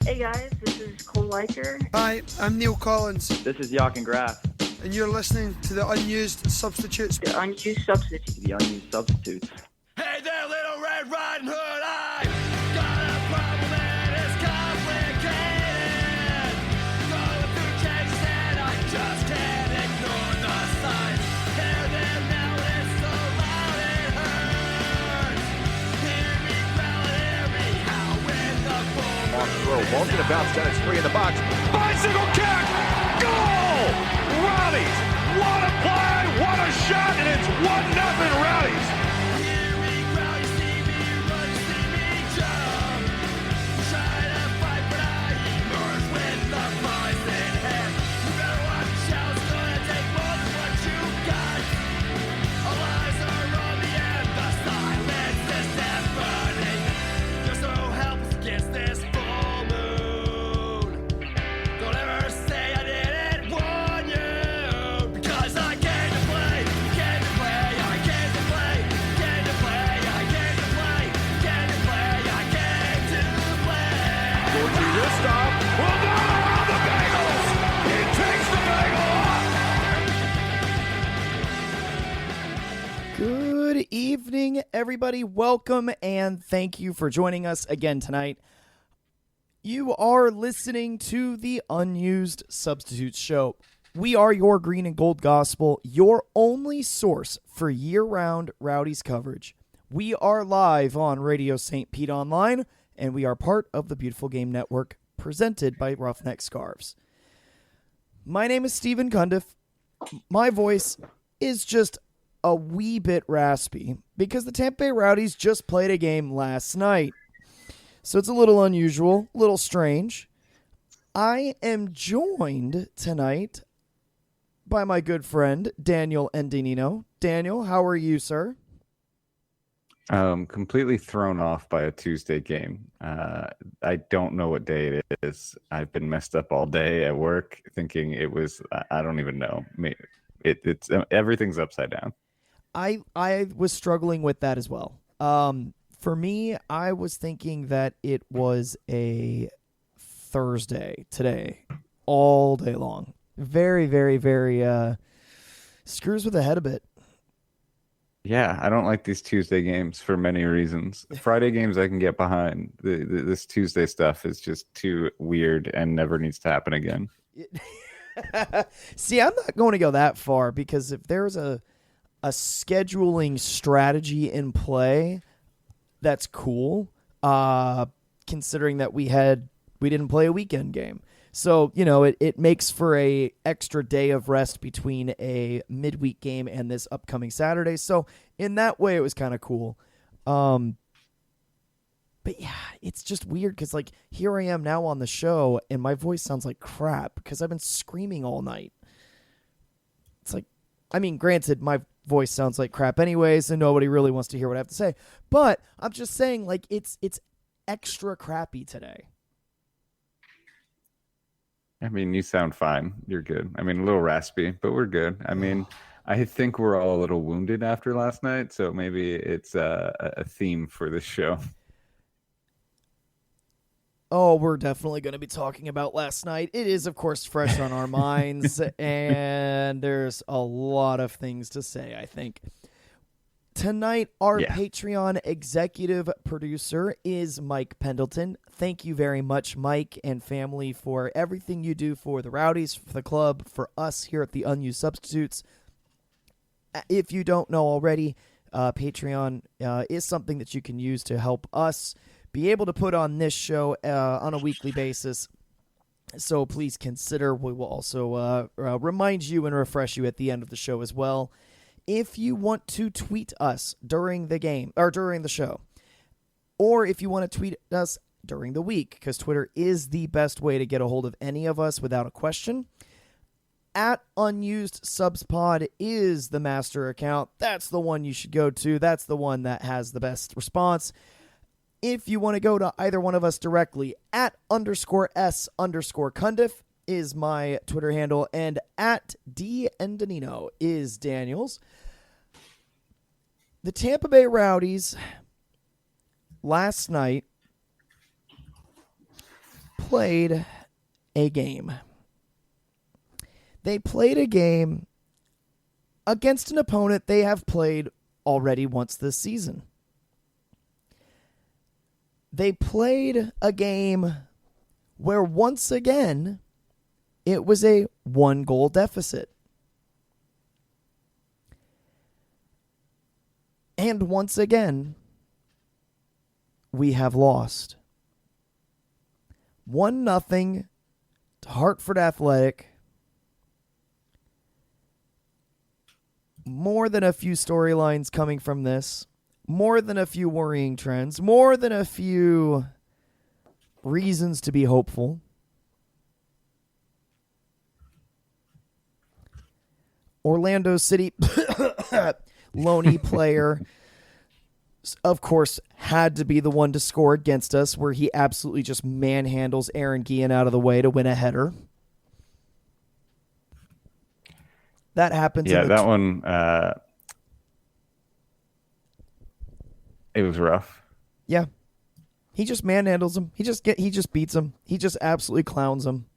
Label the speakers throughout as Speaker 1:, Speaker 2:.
Speaker 1: Hey guys, this is Cole Liker.
Speaker 2: Hi, I'm Neil Collins,
Speaker 3: This is Jochen Graff.
Speaker 2: and you're listening to the Unused Substitutes.
Speaker 1: The Unused Substitutes.
Speaker 3: The Unused Substitutes.
Speaker 4: Hey there, Little Red Riding Hood, I got a problem and it's complicated. Going through changes and I just can't ignore the signs. Hear them now, it's so loud it hurts. Hear me growl, hear me howl when the bull.
Speaker 5: On throw, ball's gonna bounce down, it's free in the box. Bicycle kick! Goal! Rowdies! What a play! What a shot! And it's 1-0 Rowdies!
Speaker 4: Hear me growl, you see me run, you see me jump. Try to fight, but I emerge with the prize in hand. You better watch out, it's gonna take more than what you got. All eyes are on me and the silence is deafening. You're so helpless against this full moon. Don't ever say I didn't warn you, because I came to play, came to play, I came to play, came to play, I came to play, came to play, I came to play.
Speaker 5: Dorsey this stop. Well, down around the Bengals! He takes the Bengal off!
Speaker 6: Good evening, everybody. Welcome and thank you for joining us again tonight. You are listening to the Unused Substitutes Show. We are your green and gold gospel, your only source for year-round Rowdies coverage. We are live on Radio St. Pete Online, and we are part of the Beautiful Game Network, presented by Roughneck Scarves. My name is Stephen Cundiff. My voice is just a wee bit raspy because the Tampa Bay Rowdies just played a game last night. So it's a little unusual, a little strange. I am joined tonight by my good friend, Daniel Endinino. Daniel, how are you, sir?
Speaker 7: Completely thrown off by a Tuesday game. I don't know what day it is. I've been messed up all day at work thinking it was, I don't even know. It's everything's upside down.
Speaker 6: I was struggling with that as well. For me, I was thinking that it was a Thursday today, all day long. Very, very, very screws with the head a bit.
Speaker 7: Yeah, I don't like these Tuesday games for many reasons. Friday games I can get behind. This Tuesday stuff is just too weird and never needs to happen again.
Speaker 6: See, I'm not going to go that far because if there's a scheduling strategy in play, that's cool. Considering that we didn't play a weekend game. So, it makes for a extra day of rest between a midweek game and this upcoming Saturday. So in that way, it was kind of cool. But yeah, it's just weird because here I am now on the show and my voice sounds like crap because I've been screaming all night. It's granted, my voice sounds like crap anyways and nobody really wants to hear what I have to say. But I'm just saying it's extra crappy today.
Speaker 7: I mean, you sound fine. You're good. I mean, a little raspy, but we're good. I mean, I think we're all a little wounded after last night, so maybe it's a theme for this show.
Speaker 6: Oh, we're definitely going to be talking about last night. It is, of course, fresh on our minds, and there's a lot of things to say, I think. Tonight, our Patreon executive producer is Mike Pendleton. Thank you very much, Mike and family, for everything you do for the Rowdies, for the club, for us here at the Unused Substitutes. If you don't know already, Patreon is something that you can use to help us be able to put on this show on a weekly basis. So please consider. We will also remind you and refresh you at the end of the show as well. If you want to tweet us during the game or during the show, or if you want to tweet us during the week, because Twitter is the best way to get a hold of any of us without a question, at Unused Subs Pod is the master account. That's the one you should go to. That's the one that has the best response. If you want to go to either one of us directly, at _S_Cundiff is my Twitter handle, and at @DEndanino is Daniel's. The Tampa Bay Rowdies last night played a game. They played a game against an opponent they have played already once this season. They played a game where once again it was a 1-goal deficit. And once again, we have lost. 1-0 to Hartford Athletic. More than a few storylines coming from this. More than a few worrying trends. More than a few reasons to be hopeful. Orlando City Loney player, of course, had to be the one to score against us, where he absolutely just manhandles Aaron Guillen out of the way to win a header. That happens.
Speaker 7: Yeah, that one, it was rough.
Speaker 6: Yeah. He just manhandles him. He just beats him. He just absolutely clowns him.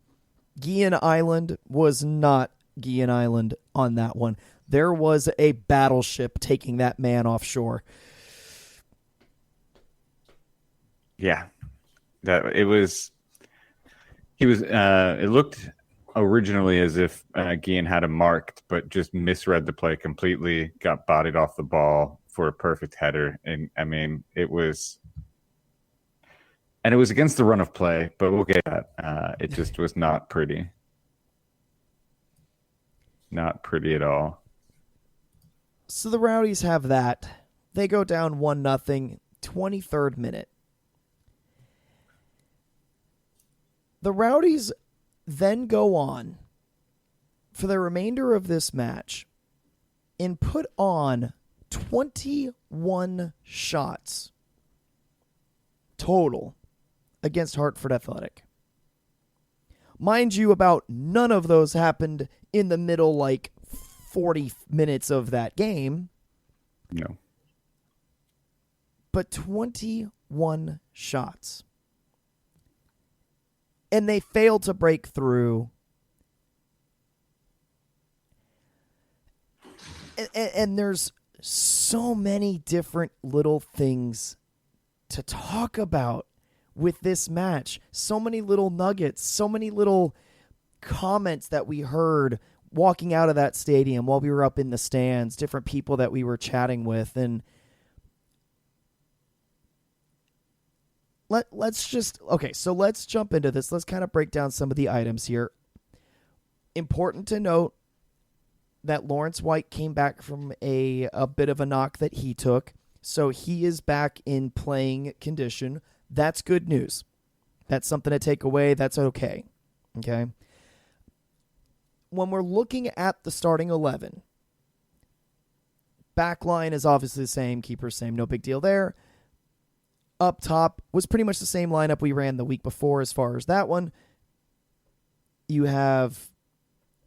Speaker 6: Guillen Island was not Guillen Island on that one. There was a battleship taking that man offshore.
Speaker 7: Yeah, it looked originally as if Guillen had him marked, but just misread the play completely, got bodied off the ball for a perfect header. And I mean, it was against the run of play, but we'll get that. It just was not pretty. Not pretty at all.
Speaker 6: So the Rowdies have that. They go down 1-0, 23rd minute. The Rowdies then go on for the remainder of this match and put on 21 shots total against Hartford Athletic. Mind you, about none of those happened in the middle, 40 minutes of that game.
Speaker 7: No.
Speaker 6: But 21 shots. And they failed to break through. And there's so many different little things to talk about with this match. So many little nuggets, so many little comments that we heard walking out of that stadium while we were up in the stands, different people that we were chatting with. And let's jump into this. Let's kind of break down some of the items here. Important to note that Lawrence White came back from a bit of a knock that he took, so he is back in playing condition. That's good news. That's something to take away. That's okay. Okay? When we're looking at the starting 11, back line is obviously the same, keeper same, no big deal there. Up top was pretty much the same lineup we ran the week before as far as that one. You have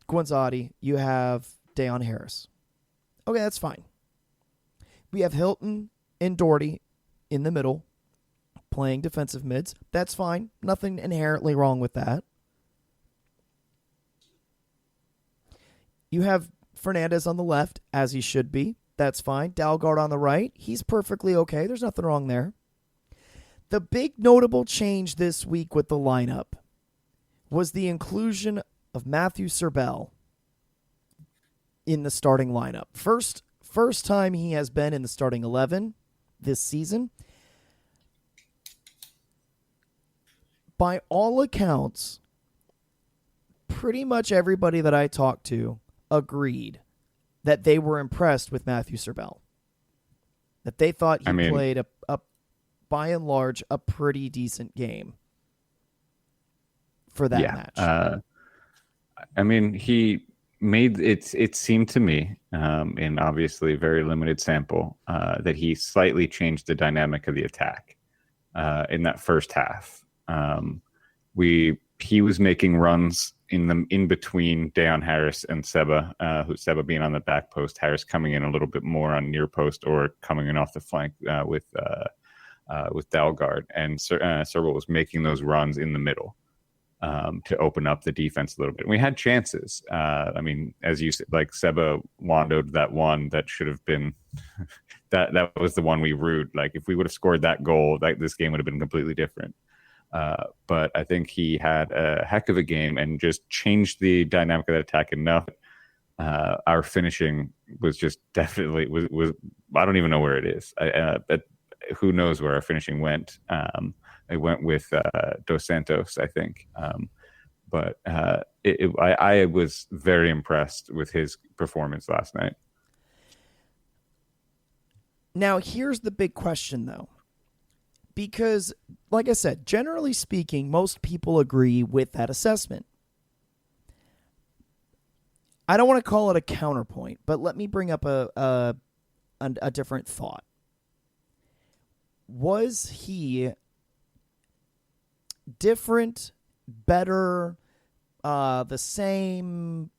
Speaker 6: Guanzati, you have Dayon Harris. Okay, that's fine. We have Hilton and Doherty in the middle playing defensive mids. That's fine. Nothing inherently wrong with that. You have Fernandez on the left, as he should be. That's fine. Dalgard on the right. He's perfectly okay. There's nothing wrong there. The big notable change this week with the lineup was the inclusion of Matthew Serbell in the starting lineup. First time he has been in the starting 11 this season. By all accounts, pretty much everybody that I talked to agreed that they were impressed with Matthew Serbell. That they thought he played a by and large a pretty decent game for that match.
Speaker 7: He made it seemed to me, in obviously very limited sample, that he slightly changed the dynamic of the attack in that first half. He was making runs in between Dayon Harris and Seba, who Seba being on the back post, Harris coming in a little bit more on near post or coming in off the flank with Dalgard, and Serbell was making those runs in the middle. to open up the defense a little bit. And we had chances. I mean, as you said, like Seba wandoed that one that should have been that was the one we rued. Like if we would have scored that goal, like this game would have been completely different. But I think he had a heck of a game and just changed the dynamic of that attack enough. Our finishing was just definitely was I don't even know where it is. But who knows where our finishing went? I went with Dos Santos, I think. But I was very impressed with his performance last night.
Speaker 6: Now, here's the big question, though. Because, like I said, generally speaking, most people agree with that assessment. I don't want to call it a counterpoint, but let me bring up a different thought. Was he different, better, the same?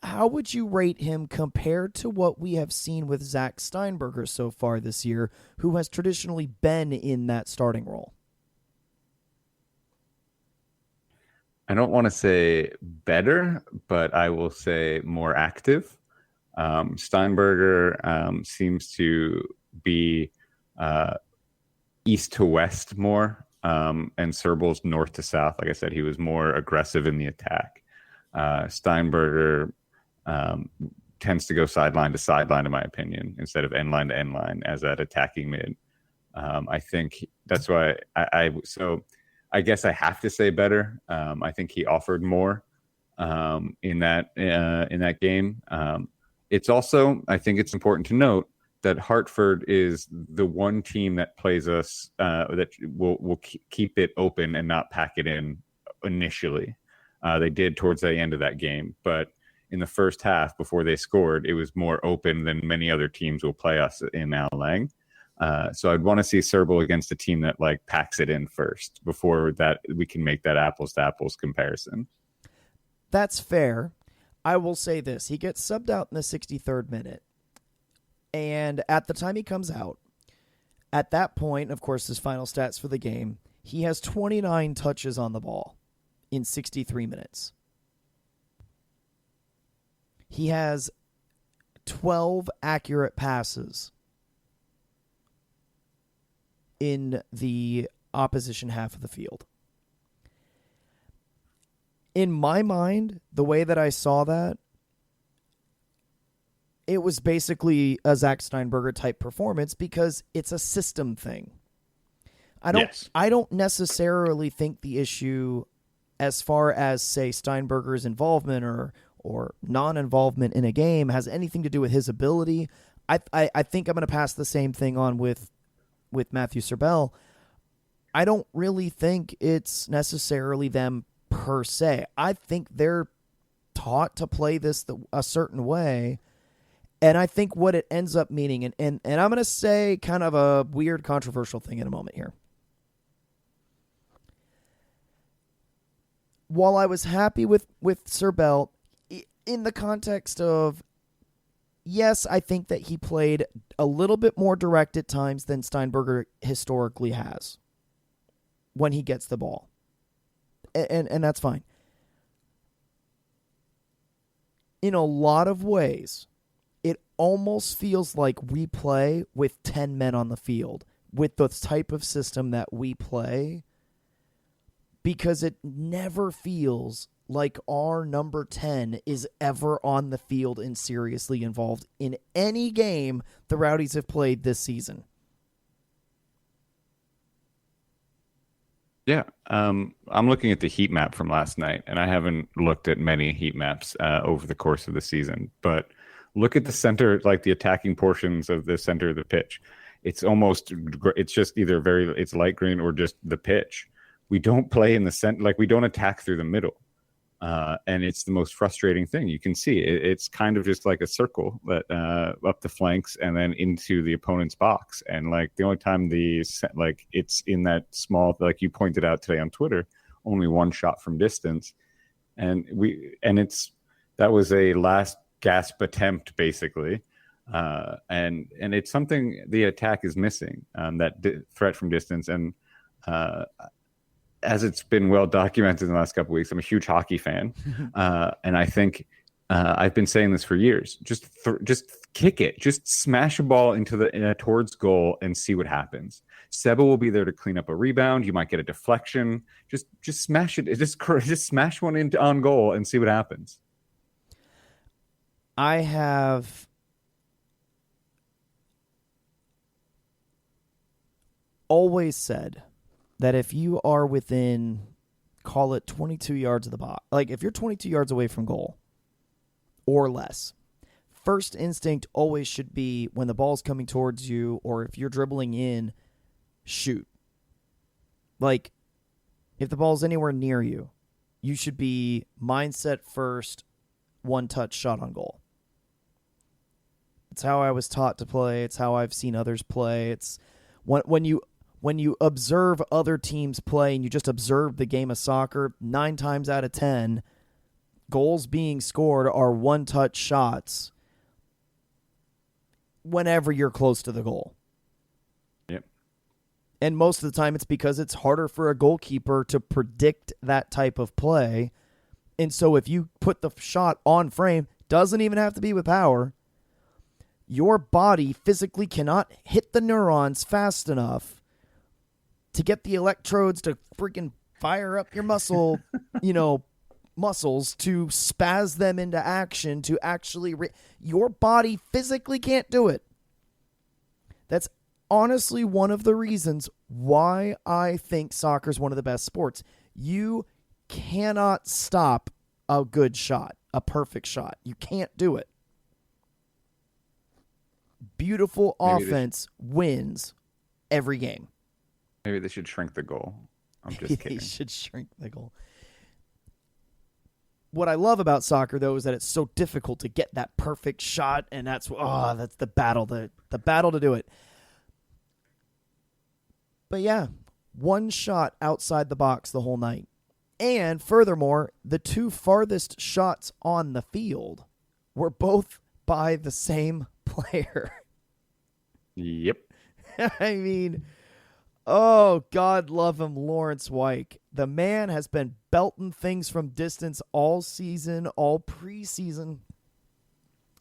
Speaker 6: How would you rate him compared to what we have seen with Zach Steinberger so far this year, who has traditionally been in that starting role?
Speaker 7: I don't want to say better, but I will say more active. Steinberger seems to be east to west more, and Serbel's north to south. Like I said, he was more aggressive in the attack. Steinberger tends to go sideline to sideline, in my opinion, instead of end line to end line as that attacking mid. I think that's why I guess I have to say better. I think he offered more in that game. It's also, I think it's important to note that Hartford is the one team that plays us that will keep it open and not pack it in initially. They did towards the end of that game, but in the first half before they scored, it was more open than many other teams will play us in Al Lang. So I'd want to see Serbel against a team that like packs it in first before that we can make that apples to apples comparison.
Speaker 6: That's fair. I will say this. He gets subbed out in the 63rd minute. And at the time he comes out, at that point, of course, his final stats for the game, he has 29 touches on the ball in 63 minutes. He has 12 accurate passes in the opposition half of the field. In my mind, the way that I saw that, it was basically a Zach Steinberger type performance because it's a system thing. I don't necessarily think the issue as far as, say, Steinberger's involvement or non-involvement in a game has anything to do with his ability. I think I'm going to pass the same thing on with Matthew Serbel. I don't really think it's necessarily them per se. I think they're taught to play this a certain way, and I think what it ends up meaning, and I'm going to say kind of a weird controversial thing in a moment here. While I was happy with Serbel, in the context of, yes, I think that he played a little bit more direct at times than Steinberger historically has when he gets the ball. And that's fine. In a lot of ways, it almost feels like we play with 10 men on the field with the type of system that we play, because it never feels like our number 10 is ever on the field and seriously involved in any game the Rowdies have played this season.
Speaker 7: Yeah, I'm looking at the heat map from last night, and I haven't looked at many heat maps over the course of the season, but look at the center, like the attacking portions of the center of the pitch. It's just either it's light green or just the pitch. We don't play in the center, like we don't attack through the middle. And it's the most frustrating thing. You can see it's kind of just like a circle that up the flanks and then into the opponent's box. And like the only time it's in that small, like you pointed out today on Twitter, only one shot from distance. And that was a last gasp attempt basically. And it's something the attack is missing, that threat from distance. And as it's been well documented in the last couple of weeks, I'm a huge hockey fan, and I think I've been saying this for years. Just kick it, just smash a ball into the towards goal and see what happens. Seba will be there to clean up a rebound. You might get a deflection. Just smash it. Just smash one into on goal and see what happens.
Speaker 6: I have always said that if you are within, call it 22 yards of the box, like if you're 22 yards away from goal or less, first instinct always should be when the ball's coming towards you or if you're dribbling in, shoot. Like, if the ball's anywhere near you, you should be mindset first, one-touch shot on goal. It's how I was taught to play. It's how I've seen others play. It's when you observe other teams play and you just observe the game of soccer, 9 times out of 10, goals being scored are one-touch shots whenever you're close to the goal.
Speaker 7: Yep.
Speaker 6: And most of the time it's because it's harder for a goalkeeper to predict that type of play. And so if you put the shot on frame, doesn't even have to be with power, your body physically cannot hit the neurons fast enough to get the electrodes to freaking fire up your muscles to spaz them into action to actually your body physically can't do it. That's honestly one of the reasons why I think soccer is one of the best sports. You cannot stop a good shot, a perfect shot. You can't do it. Beautiful offense wins every game.
Speaker 7: Maybe they should shrink the goal. I'm just kidding.
Speaker 6: They should shrink the goal. What I love about soccer, though, is that it's so difficult to get that perfect shot, and that's the battle, the battle to do it. But yeah, one shot outside the box the whole night. And furthermore, the 2 farthest shots on the field were both by the same player.
Speaker 7: Yep.
Speaker 6: I mean, oh, God love him, Lawrence Wyke. The man has been belting things from distance all season, all preseason.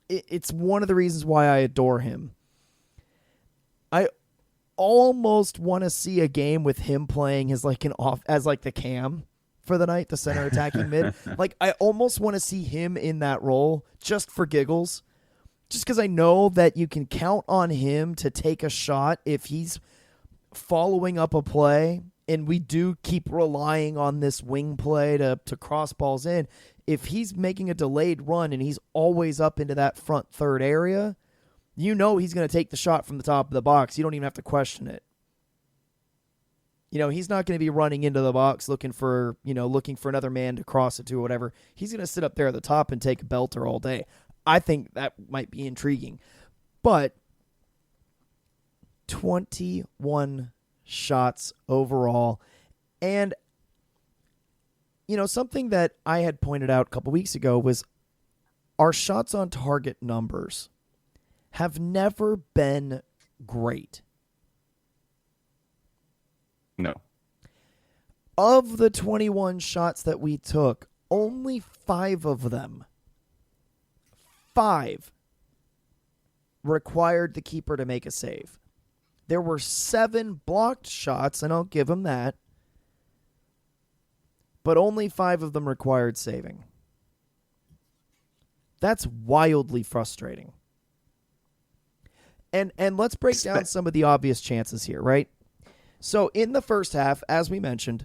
Speaker 6: It's one of the reasons why I adore him. I almost want to see a game with him playing as like the cam for the night, the center attacking mid. Like, I almost want to see him in that role just for giggles. Just because I know that you can count on him to take a shot if he's following up a play, and we do keep relying on this wing play to cross balls in. If he's making a delayed run and he's always up into that front third area, you know he's going to take the shot from the top of the box. You don't even have to question it. He's not going to be running into the box looking for another man to cross it to or whatever. He's going to sit up there at the top and take a belter all day. I think that might be intriguing. But 21 shots overall. And, something that I had pointed out a couple weeks ago was our shots on target numbers have never been great.
Speaker 7: No.
Speaker 6: Of the 21 shots that we took, only 5 of them, 5 required the keeper to make a save. There were 7 blocked shots, and I'll give him that, but only 5 of them required saving. That's wildly frustrating. And let's break down some of the obvious chances here, right? So in the first half, as we mentioned,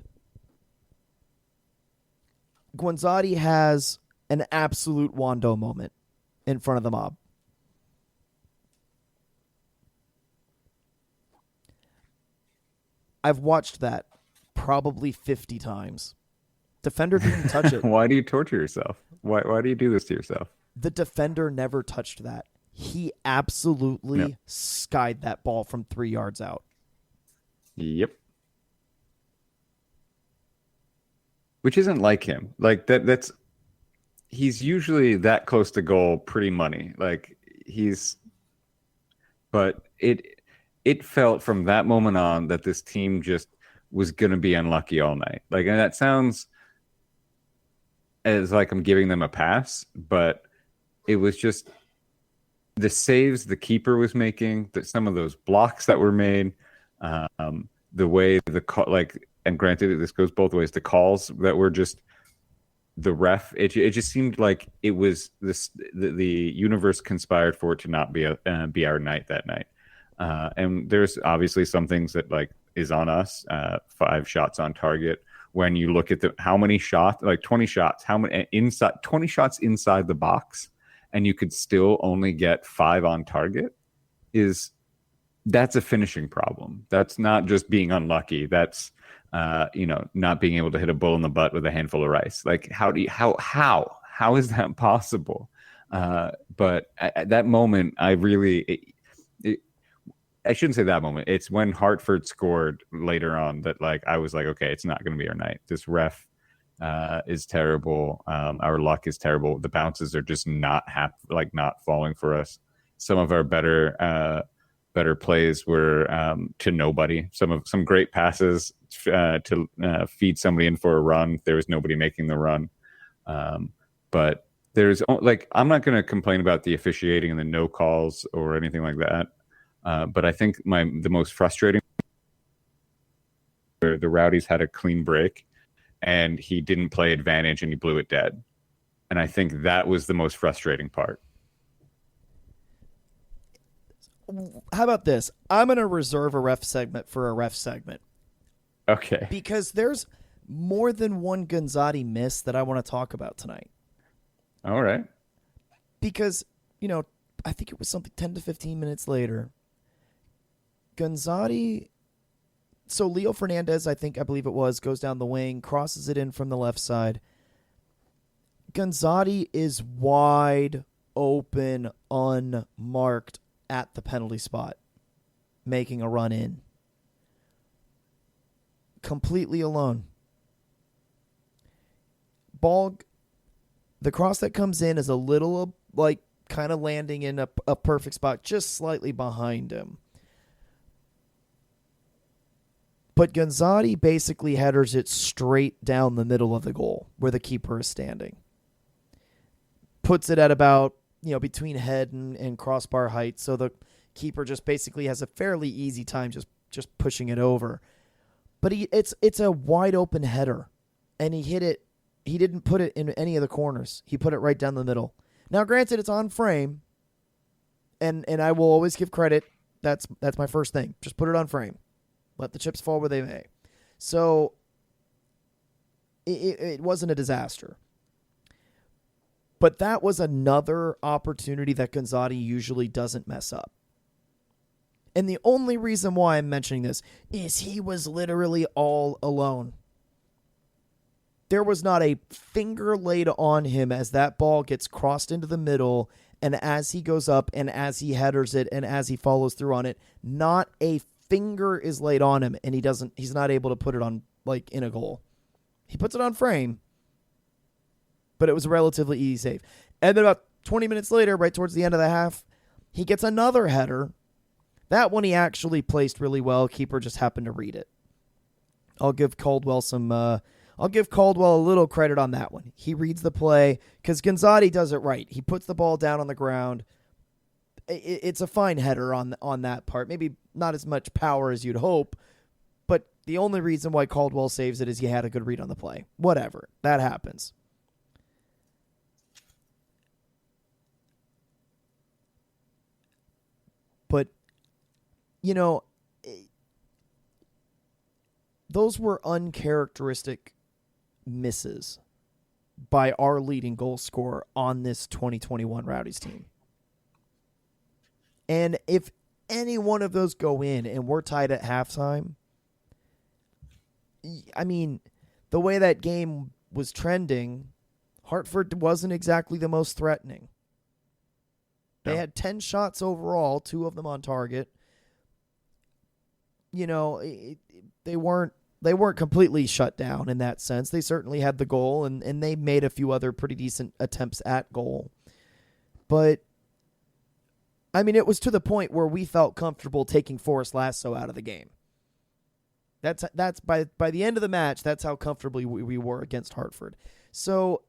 Speaker 6: Guanzati has an absolute Wando moment in front of the mob. I've watched that probably 50 times. Defender didn't touch it.
Speaker 7: Why do you torture yourself? Why do you do this to yourself?
Speaker 6: The defender never touched that. He absolutely skied that ball from 3 yards out.
Speaker 7: Yep. Which isn't like him. Like that's he's usually that close to goal pretty money. But it felt from that moment on that this team just was going to be unlucky all night. Like, and that sounds as like I'm giving them a pass, but it was just the saves the keeper was making, that some of those blocks that were made, the way and granted this goes both ways, the calls that were just the ref. It just seemed like it was the universe conspired for it to not be our night that night. And there's obviously some things that like is on us. 5 shots on target. When you look at how many shots, like 20 shots, how many inside 20 shots inside the box, and you could still only get 5 on target, that's a finishing problem. That's not just being unlucky. That's not being able to hit a bull in the butt with a handful of rice. Like how is that possible? But at that moment, I shouldn't say that moment. It's when Hartford scored later on that like I was like, okay, it's not going to be our night. This ref is terrible. Our luck is terrible. The bounces are just not falling for us. Some of our better plays were to nobody. Some great passes to feed somebody in for a run. There was nobody making the run. But there's like, I'm not going to complain about the officiating and the no calls or anything like that. But I think the most frustrating, the Rowdies had a clean break and he didn't play advantage and he blew it dead. And I think that was the most frustrating part.
Speaker 6: How about this? I'm going to reserve a ref segment for a ref segment.
Speaker 7: Okay.
Speaker 6: Because there's more than one Gonzatti miss that I want to talk about tonight.
Speaker 7: All right.
Speaker 6: Because, I think it was something 10 to 15 minutes later. Gonzatti, so Leo Fernandez, I believe it was, goes down the wing, crosses it in from the left side. Gonzatti is wide open, unmarked at the penalty spot, making a run in. Completely alone. Ball, the cross that comes in is a little, like, kind of landing in a perfect spot, just slightly behind him. But Gonzatti basically headers it straight down the middle of the goal where the keeper is standing. Puts it at about, between head and crossbar height. So the keeper just basically has a fairly easy time just pushing it over. But it's a wide open header. And he hit it. He didn't put it in any of the corners. He put it right down the middle. Now, granted, it's on frame. And I will always give credit. That's my first thing. Just put it on frame. Let the chips fall where they may. So it wasn't a disaster. But that was another opportunity that Gonzatti usually doesn't mess up. And the only reason why I'm mentioning this is he was literally all alone. There was not a finger laid on him as that ball gets crossed into the middle, and as he goes up and as he headers it and as he follows through on it, not a finger is laid on him, and he's not able to put it on, like, in a goal. He puts it on frame, but it was a relatively easy save. And then about 20 minutes later, right towards the end of the half, he gets another header. That one he actually placed really well. Keeper just happened to read it. I'll give Caldwell a little credit on that one. He reads the play because Gonzatti does it right. He puts the ball down on the ground. It's a fine header on that part. Maybe not as much power as you'd hope, but the only reason why Caldwell saves it is he had a good read on the play. Whatever. That happens. But, those were uncharacteristic misses by our leading goal scorer on this 2021 Rowdies team. And if any one of those go in and we're tied at halftime, I mean, the way that game was trending, Hartford wasn't exactly the most threatening. They had 10 shots overall, 2 of them on target. They weren't completely shut down in that sense. They certainly had the goal, and they made a few other pretty decent attempts at goal. But, I mean, it was to the point where we felt comfortable taking Forrest Lasso out of the game. That's by the end of the match, that's how comfortably we were against Hartford. So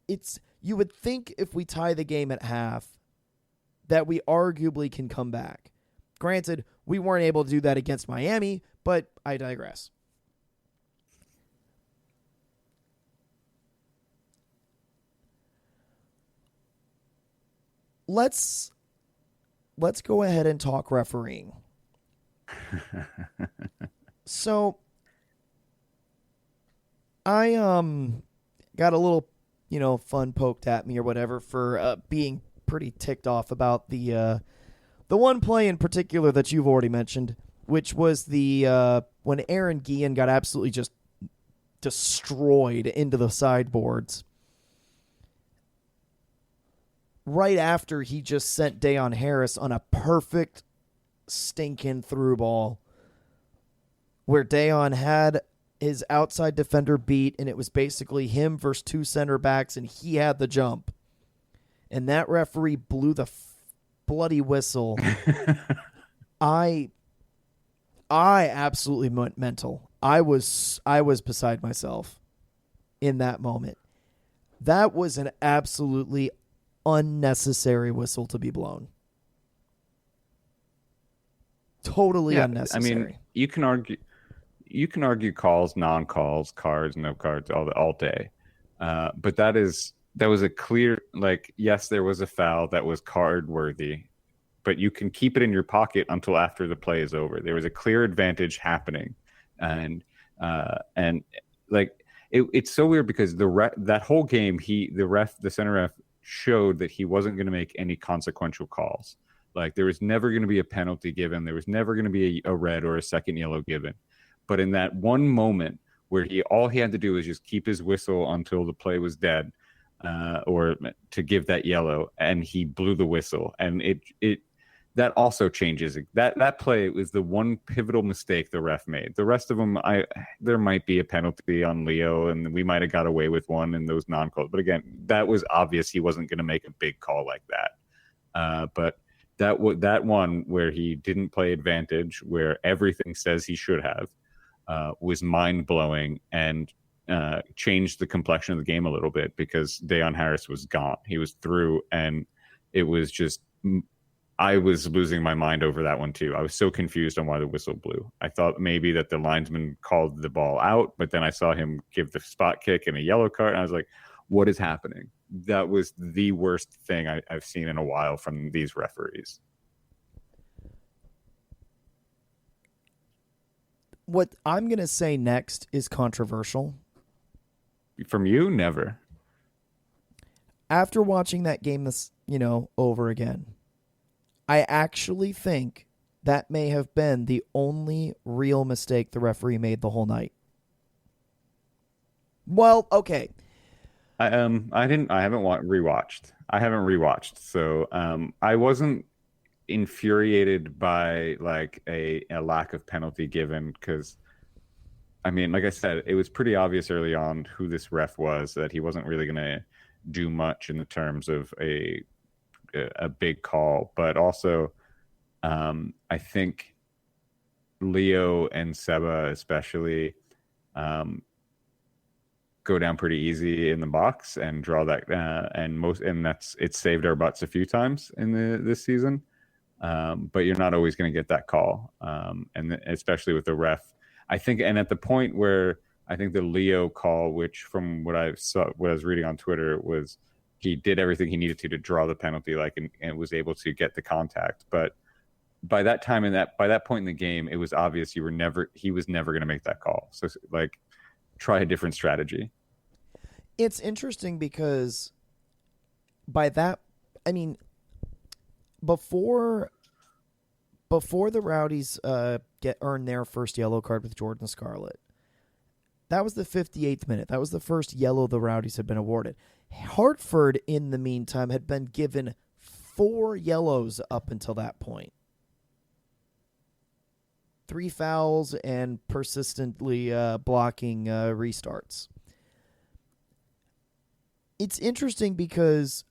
Speaker 6: it's you would think if we tie the game at half that we arguably can come back. Granted, we weren't able to do that against Miami, but I digress. Let's go ahead and talk refereeing. So I got a little, fun poked at me or whatever for being pretty ticked off about the one play in particular that you've already mentioned, which was the when Aaron Guillen got absolutely just destroyed into the sideboards right after he just sent Dayon Harris on a perfect stinking through ball where Dayon had his outside defender beat, and it was basically him versus two center backs, and he had the jump. And that referee blew the bloody whistle. I absolutely went mental. I was beside myself in that moment. That was an absolutely unnecessary whistle to be blown. Totally unnecessary.
Speaker 7: I mean, you can argue calls, non-calls, cards, no cards all day. But that was a clear, yes, there was a foul that was card worthy, but you can keep it in your pocket until after the play is over. There was a clear advantage happening. And it's so weird because that whole game, the center ref showed that he wasn't going to make any consequential calls. Like, there was never going to be a penalty given. There was never going to be a red or a second yellow given. But in that one moment where all he had to do was just keep his whistle until the play was dead, or to give that yellow, and he blew the whistle. And that also changes. That play was the one pivotal mistake the ref made. The rest of them, there might be a penalty on Leo, and we might have got away with one in those non-calls. But again, that was obvious he wasn't going to make a big call like that. But that one where he didn't play advantage, where everything says he should have, was mind-blowing and changed the complexion of the game a little bit, because Dayon Harris was gone. He was through, and it was just, I was losing my mind over that one too. I was so confused on why the whistle blew. I thought maybe that the linesman called the ball out, but then I saw him give the spot kick and a yellow card, and I was like, what is happening? That was the worst thing I've seen in a while from these referees.
Speaker 6: What I'm going to say next is controversial.
Speaker 7: From you? Never.
Speaker 6: After watching that game over again, I actually think that may have been the only real mistake the referee made the whole night. Well, okay.
Speaker 7: I haven't rewatched. So I wasn't infuriated by a lack of penalty given, because I mean, like I said, it was pretty obvious early on who this ref was, that he wasn't really going to do much in the terms of a big call. But also, I think Leo and Seba especially go down pretty easy in the box and draw that, and it's saved our butts a few times in this season. But you're not always going to get that call, and especially with the ref. I think, and at the point where I think the Leo call, which from what I was reading on Twitter, was he did everything he needed to draw the penalty, and was able to get the contact. But by that time, by that point in the game, it was obvious he was never going to make that call. So try a different strategy.
Speaker 6: It's interesting because before the Rowdies earn their first yellow card with Jordan Scarlett, that was the 58th minute. That was the first yellow the Rowdies had been awarded. Hartford, in the meantime, had been given 4 yellows up until that point. 3 fouls and persistently blocking restarts. It's interesting because,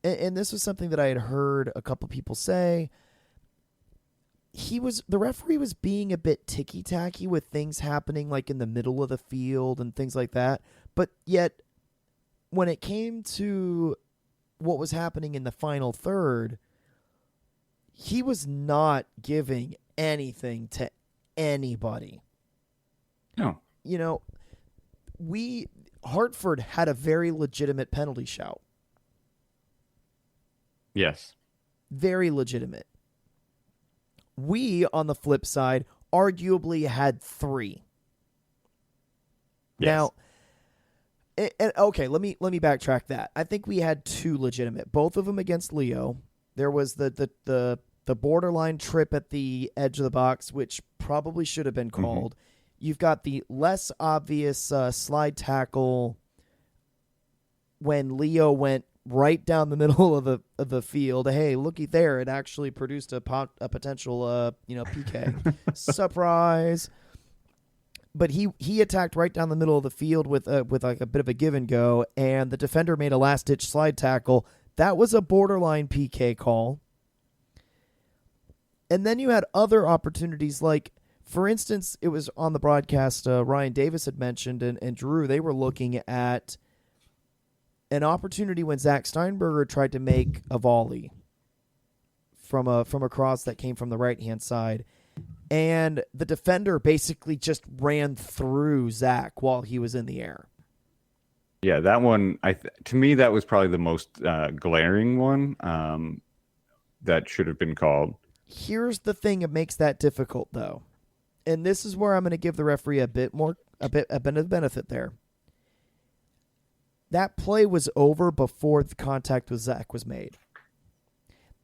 Speaker 6: and this was something that I had heard a couple people say, the referee was being a bit ticky-tacky with things happening like in the middle of the field and things like that. But yet, when it came to what was happening in the final third, he was not giving anything to anybody.
Speaker 7: No.
Speaker 6: You know, Hartford had a very legitimate penalty shout.
Speaker 7: Yes.
Speaker 6: Very legitimate. We, on the flip side, arguably had 3.
Speaker 7: Yes.
Speaker 6: Now, okay, let me backtrack that. I think we had 2 legitimate, both of them against Leo. There was the borderline trip at the edge of the box, which probably should have been called. You've got the less obvious slide tackle when Leo went right down the middle of the field. Hey, looky there! It actually produced a potential PK. Surprise! But he attacked right down the middle of the field with like a bit of a give and go, and the defender made a last ditch slide tackle. That was a borderline PK call. And then you had other opportunities, like, for instance, it was on the broadcast, Ryan Davis had mentioned, and Drew, they were looking at an opportunity when Zach Steinberger tried to make a volley from a cross that came from the right-hand side. And the defender basically just ran through Zach while he was in the air.
Speaker 7: Yeah, that one, to me, that was probably the most glaring one that should have been called.
Speaker 6: Here's the thing that makes that difficult, though. And this is where I'm going to give the referee a bit of benefit there. That play was over before the contact with Zach was made.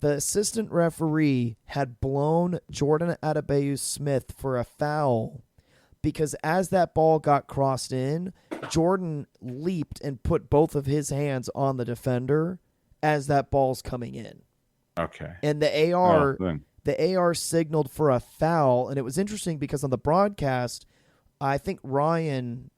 Speaker 6: The assistant referee had blown Jordan Adebayo-Smith for a foul because as that ball got crossed in, Jordan leaped and put both of his hands on the defender as that ball's coming in.
Speaker 7: Okay.
Speaker 6: And the AR signaled for a foul, and it was interesting because on the broadcast, I think Ryan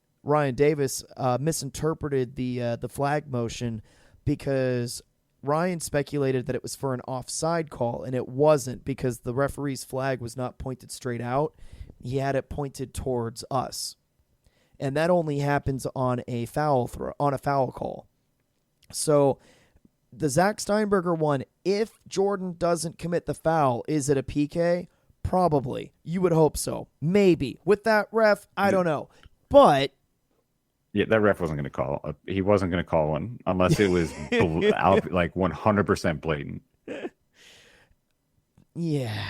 Speaker 6: Davis misinterpreted the flag motion because Ryan speculated that it was for an offside call, and it wasn't because the referee's flag was not pointed straight out. He had it pointed towards us. And that only happens on a foul call. So the Zach Steinberger one, if Jordan doesn't commit the foul, is it a PK? Probably. You would hope so. Maybe. With that ref, I don't know. But
Speaker 7: yeah, that ref wasn't going to call. He wasn't going to call one unless it was out, like 100% blatant.
Speaker 6: Yeah.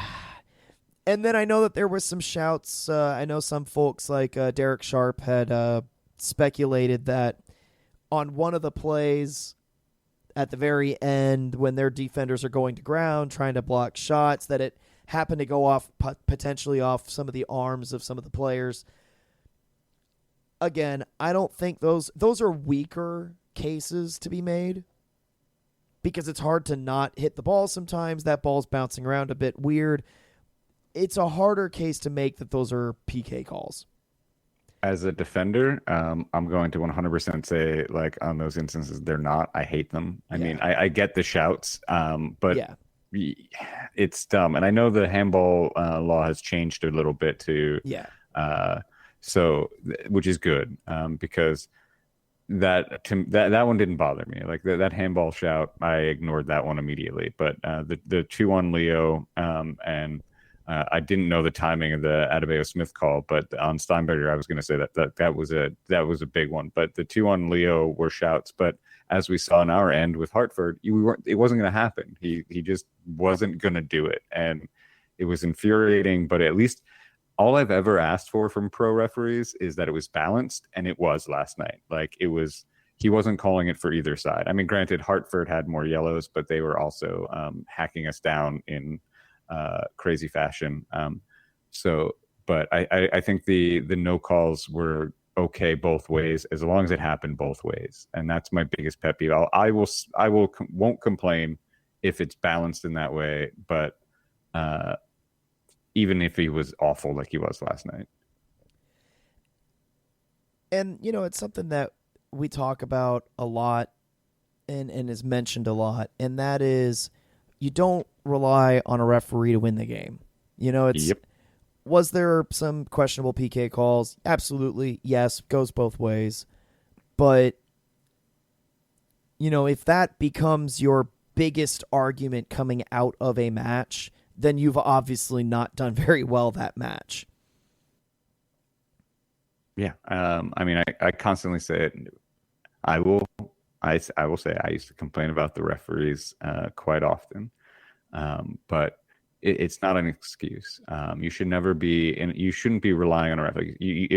Speaker 6: And then I know that there was some shouts. I know some folks like Derek Sharp had speculated that on one of the plays at the very end when their defenders are going to ground trying to block shots, that it happened to go off potentially off some of the arms of some of the players. Again, I don't think those are weaker cases to be made because it's hard to not hit the ball sometimes. That ball's bouncing around a bit weird. It's a harder case to make that those are PK calls.
Speaker 7: As a defender, I'm going to 100% say, like, on those instances, they're not. I hate them. I mean, I get the shouts, but it's dumb. And I know the handball law has changed a little bit too. Yeah. So, which is good, because that one didn't bother me. Like that handball shout, I ignored that one immediately. But the 2-1 Leo, and I didn't know the timing of the Adebayo-Smith call, but on Steinberger, I was going to say that was a big one. But the 2-1 Leo were shouts. But as we saw on our end with Hartford, it wasn't going to happen. He just wasn't going to do it, and it was infuriating. But at least all I've ever asked for from pro referees is that it was balanced, and it was last night. Like he wasn't calling it for either side. I mean, granted, Hartford had more yellows, but they were also hacking us down in crazy fashion. But I think the no calls were okay both ways as long as it happened both ways, and that's my biggest pet peeve. I won't complain if it's balanced in that way, but even if he was awful like he was last night.
Speaker 6: And it's something that we talk about a lot and is mentioned a lot, and that is you don't rely on a referee to win the game. It's
Speaker 7: Yep.
Speaker 6: Was there some questionable PK calls? Absolutely, yes, goes both ways. But if that becomes your biggest argument coming out of a match, then you've obviously not done very well that match.
Speaker 7: Yeah. I mean, I constantly say it. I will say I used to complain about the referees quite often, but it's not an excuse. You should never be, and you shouldn't be relying on a ref. Like, you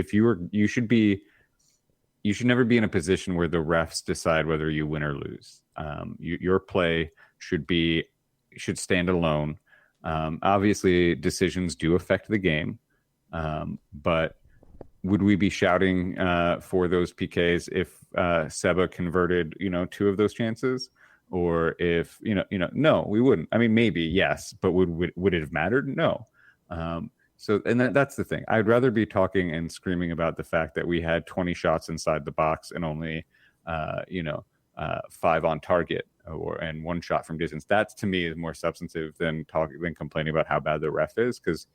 Speaker 7: should never be in a position where the refs decide whether you win or lose. Your play should stand alone. Obviously, decisions do affect the game, but would we be shouting for those PKs if Seba converted, 2 of those chances, or if no, we wouldn't. I mean, maybe yes, but would it have mattered? No. So, and that's the thing. I'd rather be talking and screaming about the fact that we had 20 shots inside the box and only 5 on target, and 1 shot from distance. That to me is more substantive than complaining about how bad the ref is, because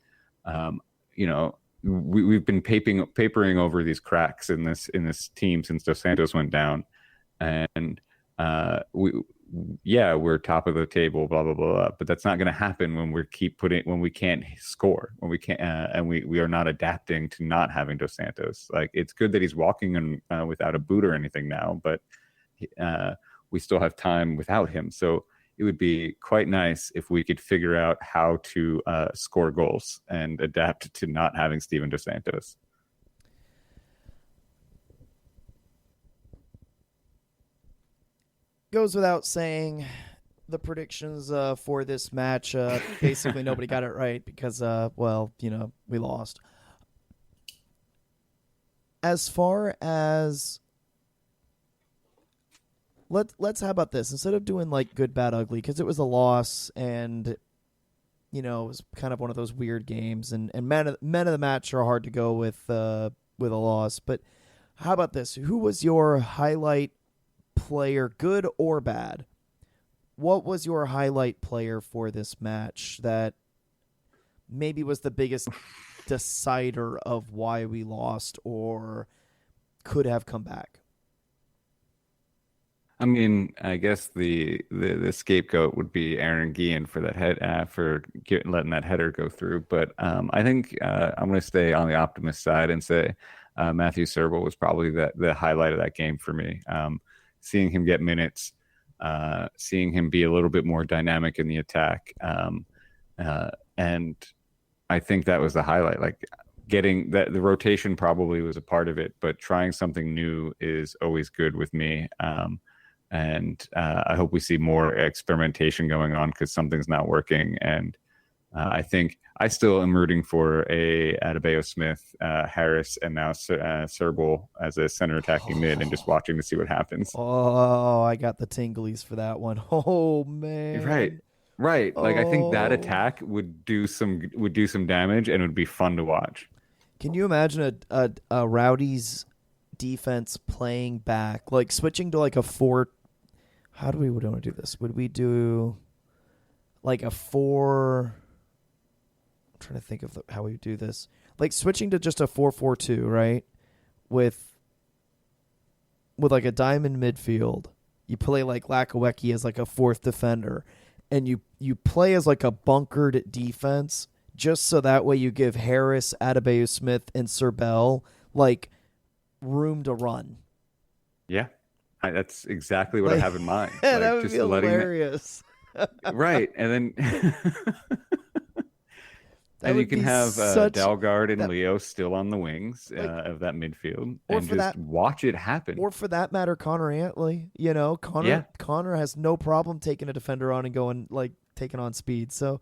Speaker 7: we've been papering over these cracks in this team since Dos Santos went down, and we're top of the table, blah blah blah. But that's not going to happen when we can't score, when we can't, and we are not adapting to not having Dos Santos. Like, it's good that he's walking and without a boot or anything now, but we still have time without him. So it would be quite nice if we could figure out how to score goals and adapt to not having Steven Dos Santos.
Speaker 6: Goes without saying, the predictions for this match, basically nobody got it right because, we lost. As far as let's how about this? Instead of doing like good, bad, ugly, because it was a loss and it was kind of one of those weird games, and men of the match are hard to go with a loss. But how about this? Who was your highlight player, good or bad? What was your highlight player for this match that maybe was the biggest decider of why we lost or could have come back?
Speaker 7: I mean, I guess the scapegoat would be Aaron Guillen for that letting that header go through. But I think I'm going to stay on the optimist side and say Matthew Serble was probably the highlight of that game for me. Seeing him get minutes, seeing him be a little bit more dynamic in the attack, and I think that was the highlight. Like, getting that, the rotation probably was a part of it, but trying something new is always good with me. And I hope we see more experimentation going on, because something's not working. And I think I still am rooting for a Adebayo Smith, Harris, and now Serble as a center attacking mid, and just watching to see what happens.
Speaker 6: Oh, I got the tinglies for that one. Oh man.
Speaker 7: Right. Like, I think that attack would do some damage, and it would be fun to watch.
Speaker 6: Can you imagine a Rowdy's defense playing back, like switching to like a 4? How do we want to do this? Would we do like a 4? I'm trying to think of how we would do this. Like switching to just a 4-4-2, right? With like a diamond midfield. You play like Lakawecki as like a 4th defender, and you play as like a bunkered defense, just so that way you give Harris, Adebayo Smith, and Serbell like room to run.
Speaker 7: Yeah, that's exactly what I have in mind.
Speaker 6: That
Speaker 7: Like,
Speaker 6: would
Speaker 7: just
Speaker 6: be hilarious.
Speaker 7: Right, and then and you can have Dalgard and Leo still on the wings of that midfield, and just watch it happen.
Speaker 6: Or for that matter, Connor Antley. Connor has no problem taking a defender on and going like taking on speed. So,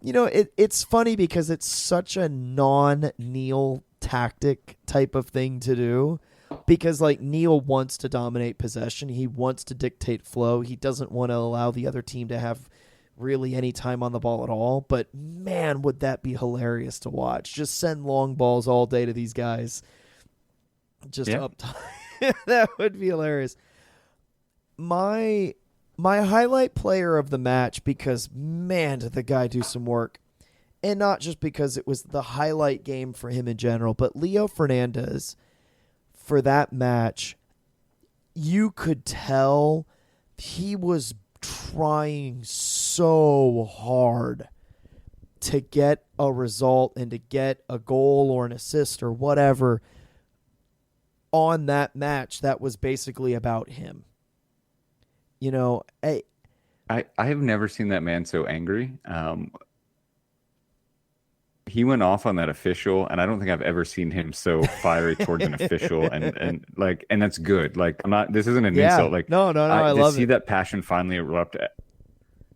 Speaker 6: it's funny because it's such a non-Neil tactic type of thing to do. Because like Neil wants to dominate possession, he wants to dictate flow. He doesn't want to allow the other team to have really any time on the ball at all. But man, would that be hilarious to watch? Just send long balls all day to these guys. Up top. That would be hilarious. My highlight player of the match, because man, did the guy do some work, And not just because it was the highlight game for him in general, but Leo Fernandez, for that match, you could tell he was trying so hard to get a result and to get a goal or an assist or whatever on that match that was basically about him. You know,
Speaker 7: I have never seen that man so angry. He went off on that official, and I don't think I've ever seen him so fiery towards an official, and that's good. Like, I'm not. This isn't an insult. Like,
Speaker 6: no, I love
Speaker 7: to see
Speaker 6: it.
Speaker 7: that passion finally erupt.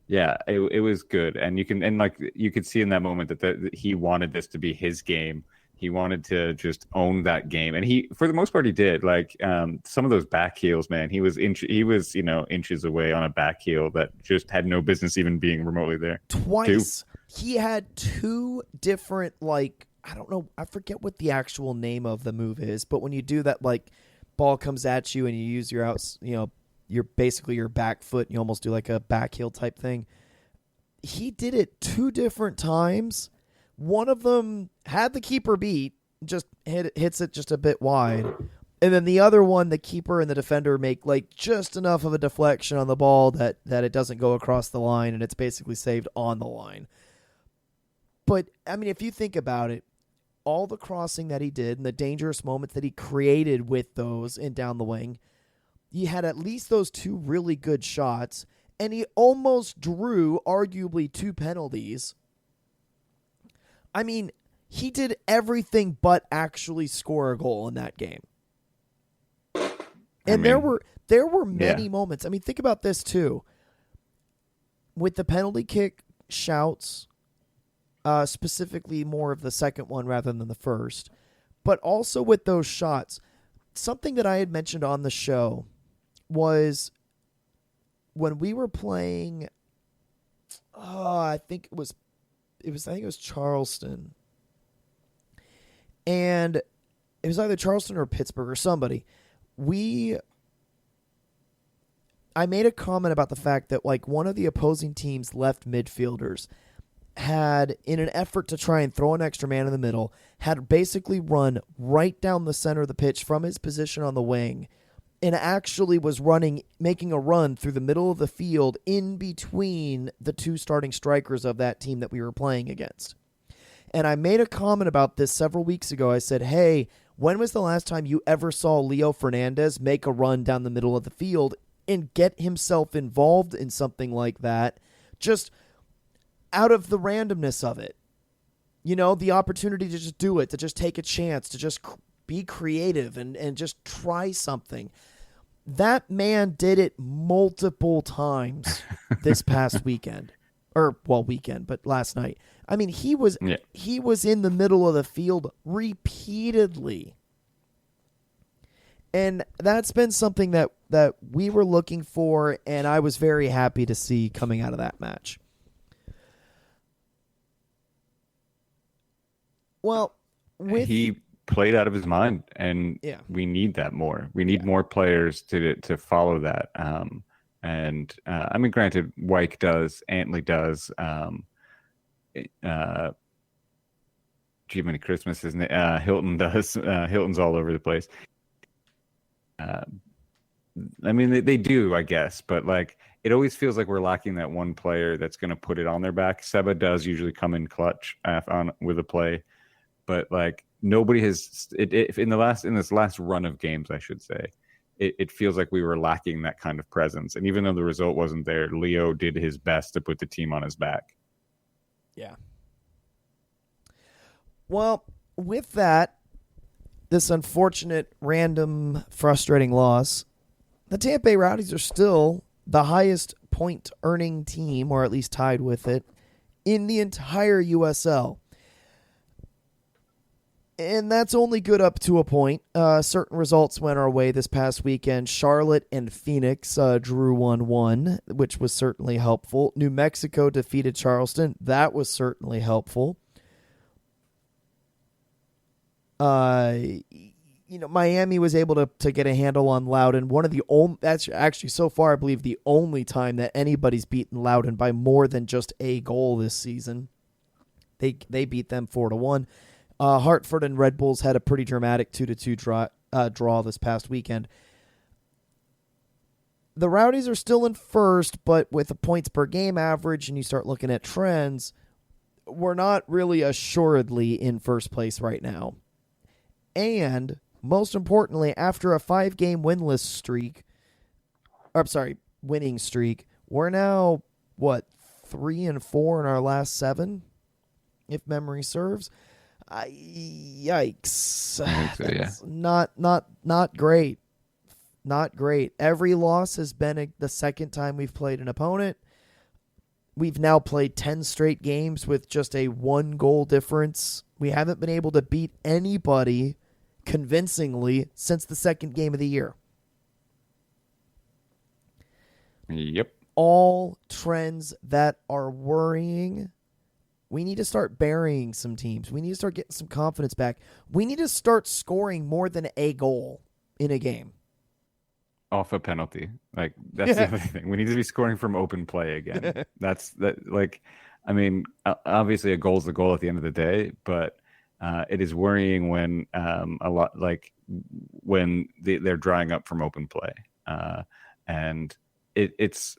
Speaker 7: Yeah, it was good, and you could see in that moment that he wanted this to be his game. He wanted to just own that game, and he, for the most part, he did. Like, some of those back heels, man, he was inches away on a back heel that just had no business even being remotely there.
Speaker 6: Twice. He had two different, like, I don't know, I forget what the actual name of the move is, but when you do that, like, ball comes at you and you use your your basically your back foot and you almost do like a back heel type thing. He did it two different times. One of them had the keeper beat, just hits it just a bit wide. And then the other one, the keeper and the defender make like just enough of a deflection on the ball that it doesn't go across the line and it's basically saved on the line. But, I mean, if you think about it, all the crossing that he did and the dangerous moments that he created with those and down the wing, he had at least those two really good shots, and he almost drew arguably two penalties. I mean, he did everything but actually score a goal in that game. And there were many moments. I mean, think about this too. With the penalty kick shouts, specifically more of the second one rather than the first, but also with those shots, something that I had mentioned on the show was when we were playing, I think it was Charleston. And it was either Charleston or Pittsburgh or somebody. I made a comment about the fact that like one of the opposing team's left midfielders had, in an effort to try and throw an extra man in the middle, had basically run right down the center of the pitch from his position on the wing and actually was making a run through the middle of the field in between the two starting strikers of that team that we were playing against. And I made a comment about this several weeks ago. I said, hey, when was the last time you ever saw Leo Fernandez make a run down the middle of the field and get himself involved in something like that, just out of the randomness of it? You know, the opportunity to just do it, to just take a chance, to just be creative and just try something. That man did it multiple times this past weekend. But last night. I mean, he was in the middle of the field repeatedly. And that's been something that we were looking for, and I was very happy to see coming out of that match. Well,
Speaker 7: he played out of his mind, and we need that more. We need more players to follow that. I mean, granted, Wyke does, Antley does, Jiminy Christmas, isn't it? Hilton does. Hilton's all over the place. I mean, they do, I guess, but like it always feels like we're lacking that one player that's going to put it on their back. Seba does usually come in clutch with a play, but like nobody has in this last run of games, I should say. It feels like we were lacking that kind of presence. And even though the result wasn't there, Leo did his best to put the team on his back.
Speaker 6: Yeah. Well, with that, this unfortunate, random, frustrating loss, the Tampa Bay Rowdies are still the highest point-earning team, or at least tied with it, in the entire USL. And that's only good up to a point. Certain results went our way this past weekend. Charlotte and Phoenix drew 1-1, which was certainly helpful. New Mexico defeated Charleston. That was certainly helpful. Miami was able to get a handle on Loudoun. That's actually so far, I believe, the only time that anybody's beaten Loudoun by more than just a goal this season. They beat them 4-1. Hartford and Red Bulls had a pretty dramatic 2-2 draw this past weekend. The Rowdies are still in first, but with a points per game average, and you start looking at trends, we're not really assuredly in first place right now. And most importantly, after a 5-game winning streak, we're now 3-4 in our last 7, if memory serves. Yikes!
Speaker 7: I think so, yeah.
Speaker 6: That's not great. Not great. Every loss has been the second time we've played an opponent. We've now played 10 straight games with just a 1-goal difference. We haven't been able to beat anybody convincingly since the second game of the year.
Speaker 7: Yep.
Speaker 6: All trends that are worrying. We need to start burying some teams. We need to start getting some confidence back. We need to start scoring more than a goal in a game.
Speaker 7: Off a penalty. Like, that's the other thing. We need to be scoring from open play again. Obviously a goal is a goal at the end of the day, but it is worrying when they're drying up from open play. And it's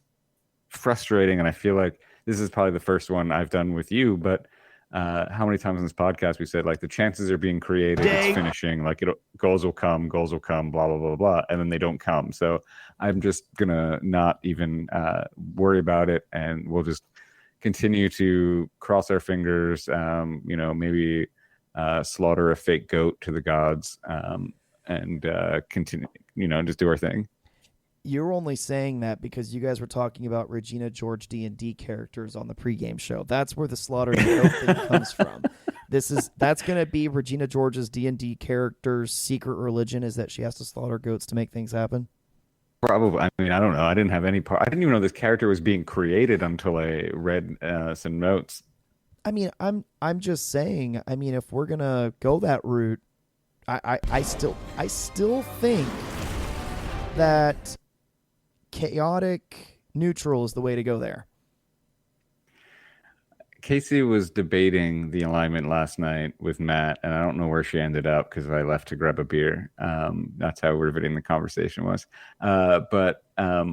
Speaker 7: frustrating, and I feel like this is probably the first one I've done with you, but how many times in this podcast we said, like, the chances are being created, it's finishing, like, goals will come, blah, blah, blah, blah, and then they don't come. So I'm just going to not even worry about it, and we'll just continue to cross our fingers, maybe slaughter a fake goat to the gods, and continue, just do our thing.
Speaker 6: You're only saying that because you guys were talking about Regina George D&D characters on the pregame show. That's where the slaughter goat thing comes from. That's going to be Regina George's D&D character's secret religion, is that she has to slaughter goats to make things happen.
Speaker 7: Probably. I mean, I don't know. I didn't have any part. I didn't even know this character was being created until I read some notes.
Speaker 6: I mean, I'm just saying. I mean, if we're gonna go that route, I still think that chaotic neutral is the way to go there.
Speaker 7: Casey was debating the alignment last night with Matt, and I don't know where she ended up because I left to grab a beer. That's how riveting the conversation was. But I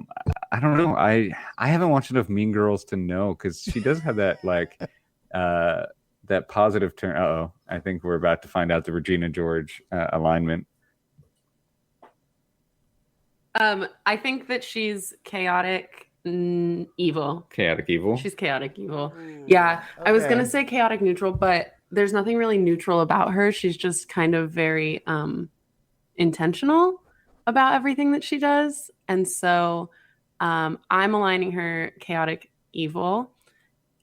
Speaker 7: don't know. I haven't watched enough Mean Girls to know, because she does have that that positive turn. Uh-oh. I think we're about to find out the Regina George alignment.
Speaker 8: I think that she's chaotic evil.
Speaker 7: Chaotic evil?
Speaker 8: She's chaotic evil. Yeah. Okay. I was going to say chaotic neutral, but there's nothing really neutral about her. She's just kind of very intentional about everything that she does. And so I'm aligning her chaotic evil.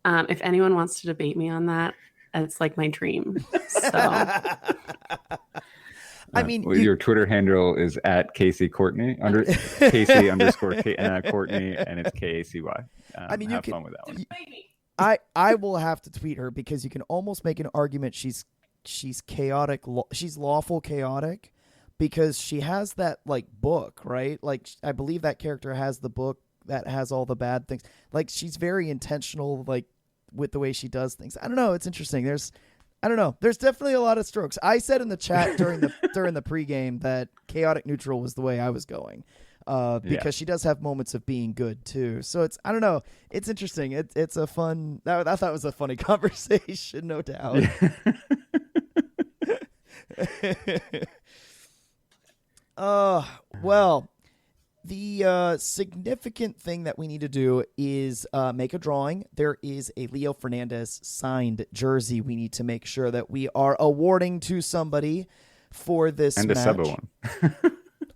Speaker 8: If anyone wants to debate me on that, it's like my dream. So...
Speaker 7: I mean, your Twitter handle is at Casey Courtney Casey underscore Courtney, and it's KACY.
Speaker 6: I mean,
Speaker 7: have fun with that one.
Speaker 6: I will have to tweet her, because you can almost make an argument she's chaotic. She's lawful chaotic, because she has that book, right? Like, I believe that character has the book that has all the bad things. Like, she's very intentional, with the way she does things. I don't know. It's interesting. I don't know. There's definitely a lot of strokes. I said in the chat during the pregame that chaotic neutral was the way I was going, because she does have moments of being good too. So I don't know. It's interesting. It's a fun. I thought it was a funny conversation, no doubt. Well. The significant thing that we need to do is make a drawing. There is a Leo Fernandez signed jersey we need to make sure that we are awarding to somebody for this
Speaker 7: and
Speaker 6: match.
Speaker 7: And a Seba one.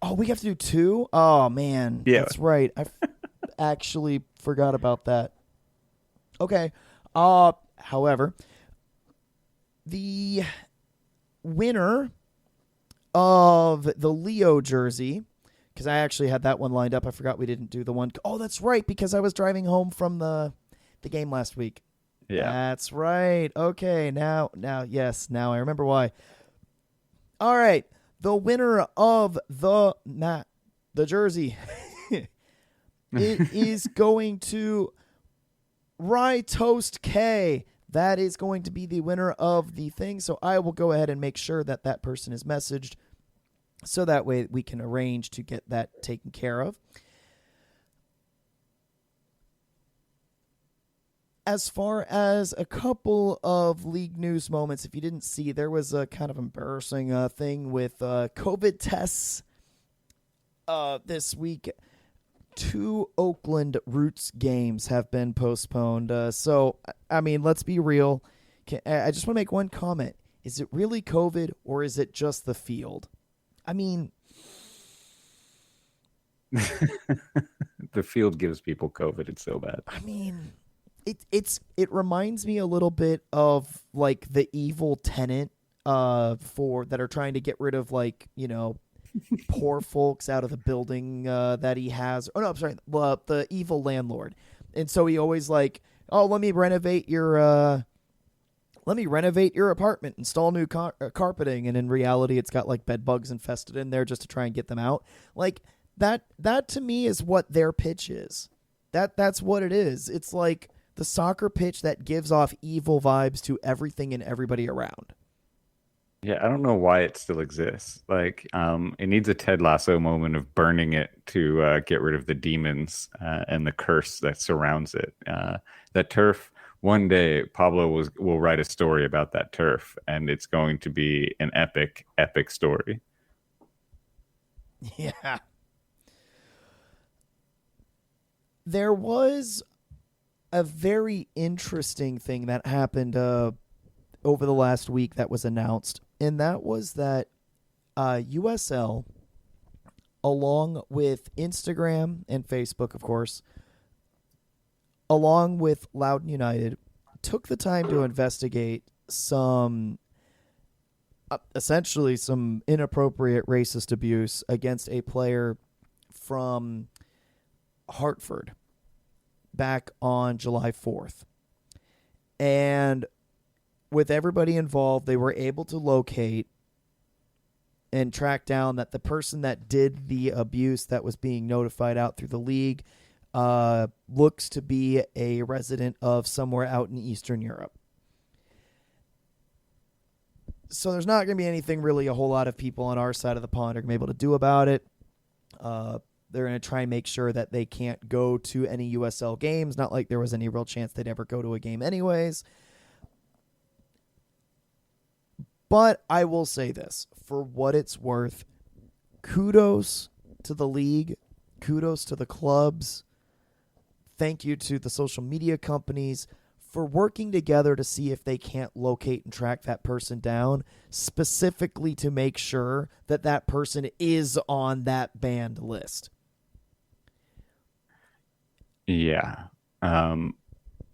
Speaker 6: Oh, we have to do 2? Oh, man. Yeah. That's right. I actually forgot about that. Okay. However, the winner of the Leo jersey... because I actually had that one lined up. I forgot we didn't do the one. Oh, that's right, because I was driving home from the game last week. Yeah. That's right. Okay, now I remember why. All right, the winner of the jersey it is going to Rye Toast K. that is going to be the winner of the thing. So I will go ahead and make sure that that person is messaged so that way we can arrange to get that taken care of. As far as a couple of league news moments, if you didn't see, there was a kind of embarrassing thing with COVID tests this week. 2 Oakland Roots games have been postponed. So, I mean, let's be real. I just want to make one comment. Is it really COVID or is it just the field? I mean...
Speaker 7: The field gives people COVID. It's so bad.
Speaker 6: I mean... It reminds me a little bit of like the evil tenant that are trying to get rid of, like, you know, poor folks out of the building that he has. Oh no, I'm sorry, the evil landlord. And so he always like, oh, let me renovate your apartment, install new carpeting, and in reality it's got like bed bugs infested in there just to try and get them out. Like that to me is what their pitch is. That's what it is. It's like the soccer pitch that gives off evil vibes to everything and everybody around.
Speaker 7: Yeah, I don't know why it still exists. Like, it needs a Ted Lasso moment of burning it to get rid of the demons and the curse that surrounds it. That turf, one day, Pablo will write a story about that turf, and it's going to be an epic, epic story.
Speaker 6: Yeah. There was a very interesting thing that happened over the last week that was announced, and that was that USL, along with Instagram and Facebook, of course, along with Loudoun United, took the time to investigate some essentially some inappropriate racist abuse against a player from Hartford back on July 4th. And with everybody involved, they were able to locate and track down that the person that did the abuse that was being notified out through the league looks to be a resident of somewhere out in Eastern Europe. So there's not going to be anything really a whole lot of people on our side of the pond are going to be able to do about it. They're going to try and make sure that they can't go to any USL games. Not like there was any real chance they'd ever go to a game anyways. But I will say this, for what it's worth, kudos to the league, kudos to the clubs, thank you to the social media companies for working together to see if they can't locate and track that person down, specifically to make sure that that person is on that banned list.
Speaker 7: Yeah.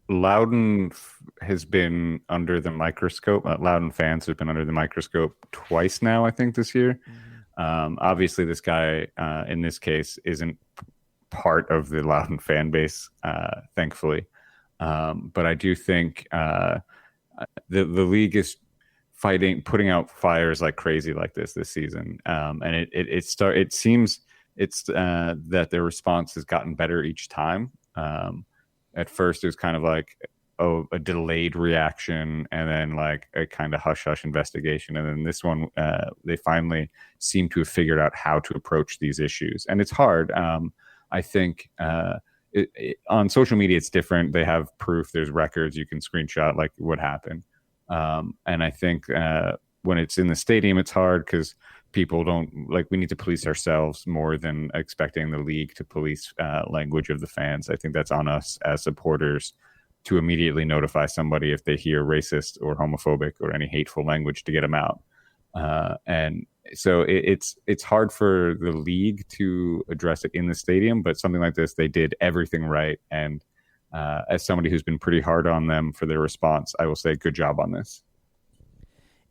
Speaker 7: Loudoun has been under the microscope. Loudoun fans have been under the microscope twice now, I think, this year. Obviously, this guy, in this case, isn't part of the Loudoun fan base, thankfully. But I do think the league is putting out fires like crazy like this season. And it seems that their response has gotten better each time. At first, it was kind of like a delayed reaction, and then like a kind of hush-hush investigation. And then this one, they finally seem to have figured out how to approach these issues. And it's hard. I think on social media, it's different. They have proof. There's records. You can screenshot like what happened. And I think when it's in the stadium, it's hard because people we need to police ourselves more than expecting the league to police language of the fans. I think that's on us as supporters to immediately notify somebody if they hear racist or homophobic or any hateful language to get them out. And so it's hard for the league to address it in the stadium, but something like this, they did everything right. And as somebody who's been pretty hard on them for their response, I will say good job on this.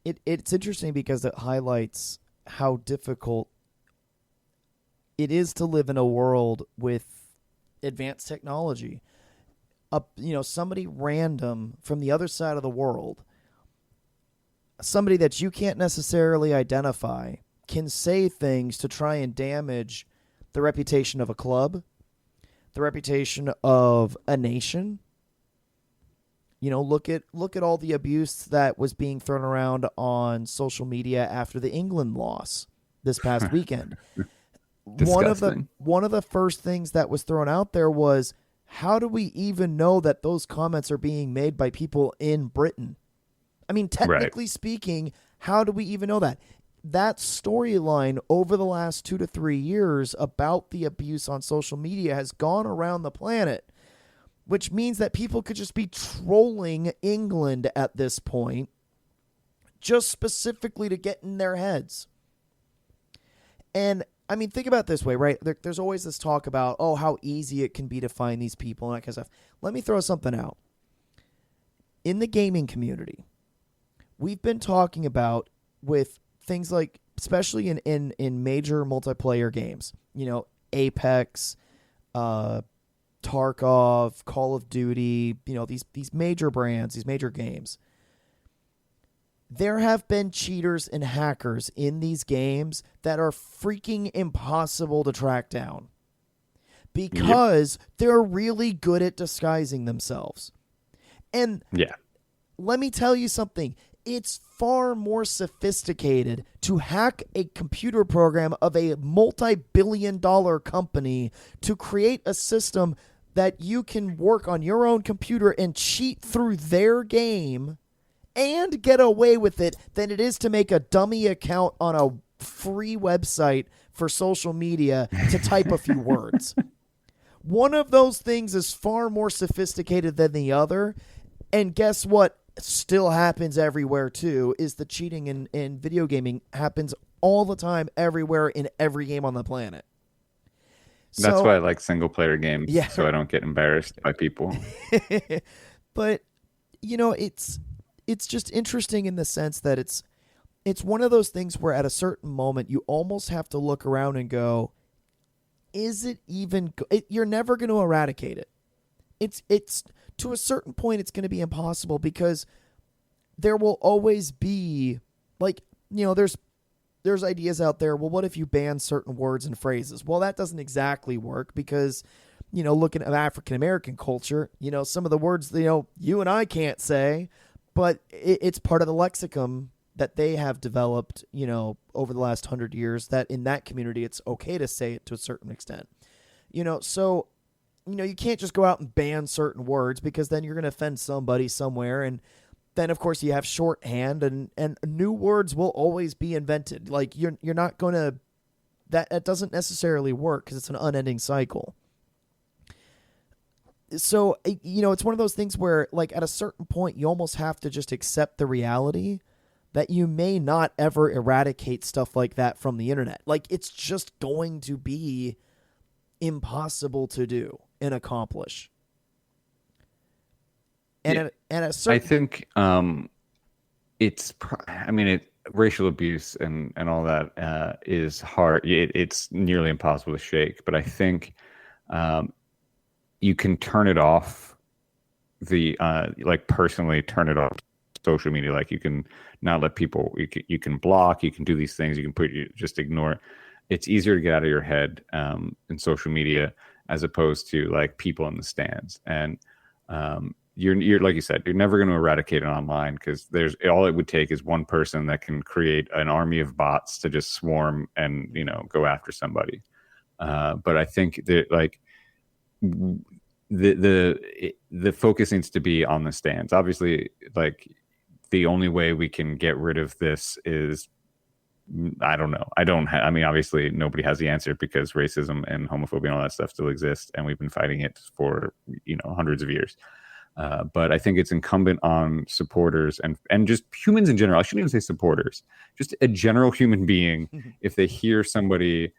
Speaker 6: It's interesting because it highlights how difficult it is to live in a world with advanced technology. Somebody random from the other side of the world, somebody that you can't necessarily identify, can say things to try and damage the reputation of a club, the reputation of a nation, Look at all the abuse that was being thrown around on social media after the England loss this past weekend.
Speaker 7: Disgusting.
Speaker 6: One of the first things that was thrown out there was, how do we even know that those comments are being made by people in Britain? I mean, technically speaking, how do we even know that? That storyline over the last 2 to 3 years about the abuse on social media has gone around the planet, which means that people could just be trolling England at this point, just specifically to get in their heads. And I mean, think about it this way, right? There's always this talk about, how easy it can be to find these people and that kind of stuff. Let me throw something out. In the gaming community, we've been talking about with things like, especially in major multiplayer games, Apex, Tarkov, Call of Duty, these major brands, these major games. There have been cheaters and hackers in these games that are freaking impossible to track down because they're really good at disguising themselves. And let me tell you something. It's far more sophisticated to hack a computer program of a multi-billion-dollar company to create a system that you can work on your own computer and cheat through their game and get away with it than it is to make a dummy account on a free website for social media to type a few words. One of those things is far more sophisticated than the other. And guess what still happens everywhere too is the cheating in video gaming happens all the time, everywhere, in every game on the planet.
Speaker 7: That's why I like single player games,
Speaker 6: Yeah.
Speaker 7: so I don't get embarrassed by people.
Speaker 6: But it's just interesting in the sense that it's one of those things where at a certain moment you almost have to look around and go, is it even you're never going to eradicate it. It's to a certain point it's going to be impossible because there will always be there's ideas out there. Well, what if you ban certain words and phrases? Well, that doesn't exactly work because looking at African American culture, some of the words you and I can't say, but it's part of the lexicon that they have developed, over the last 100 years, that in that community, it's okay to say it to a certain extent, so, you can't just go out and ban certain words because then you're going to offend somebody somewhere. And then of course you have shorthand and new words will always be invented. Like you're not going to, that doesn't necessarily work because it's an unending cycle. So, it's one of those things where, like, at a certain point, you almost have to just accept the reality that you may not ever eradicate stuff like that from the internet. Like, it's just going to be impossible to do and accomplish. And at a certain...
Speaker 7: I think racial abuse and all that is hard. It's nearly impossible to shake. But I think... you can turn it off personally turn it off social media. Like you can not let people, you can block, you can do these things, you just ignore it. It's easier to get out of your head in social media as opposed to like people in the stands. And you're like you said, you're never going to eradicate it online because all it would take is one person that can create an army of bots to just swarm and, go after somebody. But I think that like, the focus needs to be on the stands. Obviously, like the only way we can get rid of this is, I don't know. Obviously nobody has the answer because racism and homophobia and all that stuff still exists, and we've been fighting it for hundreds of years. But I think it's incumbent on supporters and just humans in general. I shouldn't even say supporters, just a general human being. If they hear somebody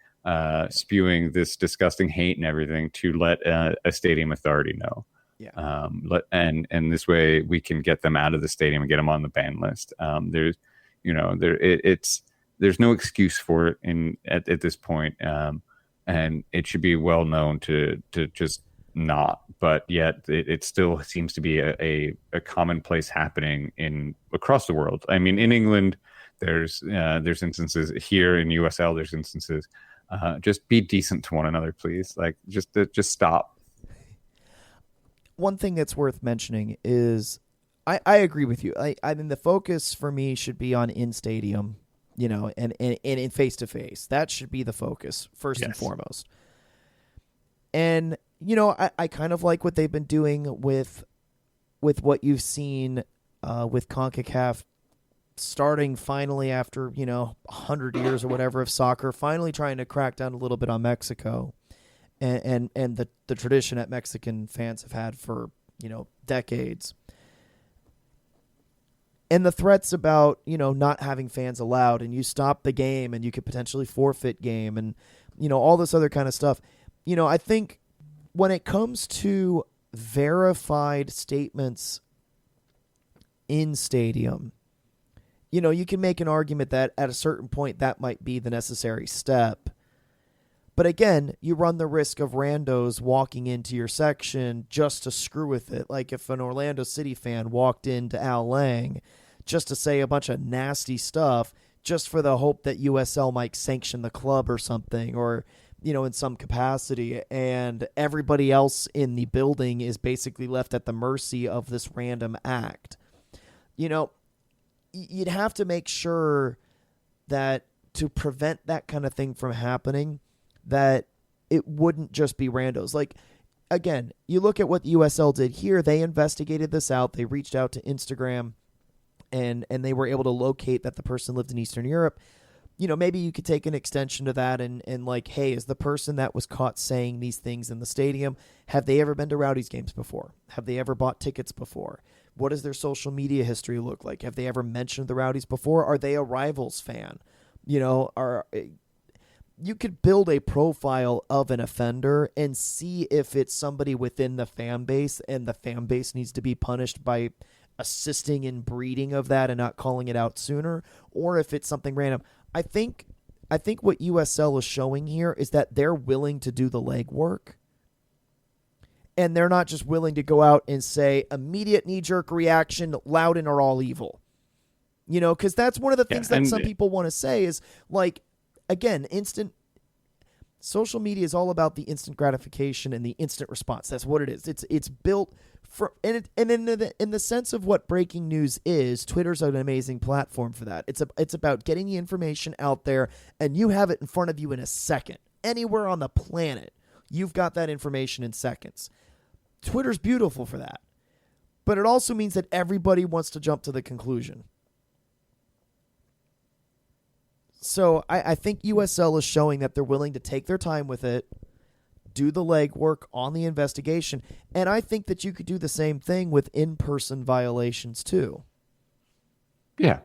Speaker 7: spewing this disgusting hate and everything, to let a stadium authority know. Yeah. And this way we can get them out of the stadium and get them on the ban list. There's no excuse for it at this point. And it should be well known to just not, but yet it still seems to be a commonplace happening across the world. I mean, in England, there's instances. Here in USL, there's instances. Just be decent to one another, please. Like, just stop.
Speaker 6: One thing that's worth mentioning is I agree with you. I mean, the focus for me should be on in stadium, and in face to face. That should be the focus first and foremost. And I kind of like what they've been doing with what you've seen with CONCACAF starting finally after 100 years or whatever of soccer, finally trying to crack down a little bit on Mexico, and the tradition that Mexican fans have had for decades. And the threats about, not having fans allowed, and you stop the game and you could potentially forfeit game, and, all this other kind of stuff. I think when it comes to verified statements in stadium, you can make an argument that at a certain point that might be the necessary step. But again, you run the risk of randos walking into your section just to screw with it. Like if an Orlando City fan walked into Al Lang just to say a bunch of nasty stuff just for the hope that USL might sanction the club or something, or, in some capacity, and everybody else in the building is basically left at the mercy of this random act. You'd have to make sure that to prevent that kind of thing from happening, that it wouldn't just be randos. Like, again, you look at what the USL did here. They investigated this out. They reached out to Instagram, and they were able to locate that the person lived in Eastern Europe. Maybe you could take an extension to that and like, hey, is the person that was caught saying these things in the stadium, have they ever been to Rowdies games before? Have they ever bought tickets before? What does their social media history look like? Have they ever mentioned the Rowdies before? Are they a Rivals fan? You could build a profile of an offender and see if it's somebody within the fan base, and the fan base needs to be punished by assisting in breeding of that and not calling it out sooner, or if it's something random. I think what USL is showing here is that they're willing to do the legwork, and they're not just willing to go out and say immediate knee-jerk reaction, Loudon are all evil. Because that's one of the things that some people want to say is, like, again, instant social media is all about the instant gratification and the instant response. That's what it is. It's built for, and in the sense of what breaking news is, Twitter's an amazing platform for that. It's about getting the information out there, and you have it in front of you in a second. Anywhere on the planet, you've got that information in seconds. Twitter's beautiful for that. But it also means that everybody wants to jump to the conclusion. So I think USL is showing that they're willing to take their time with it, do the legwork on the investigation, and I think that you could do the same thing with in-person violations too.
Speaker 7: Yeah.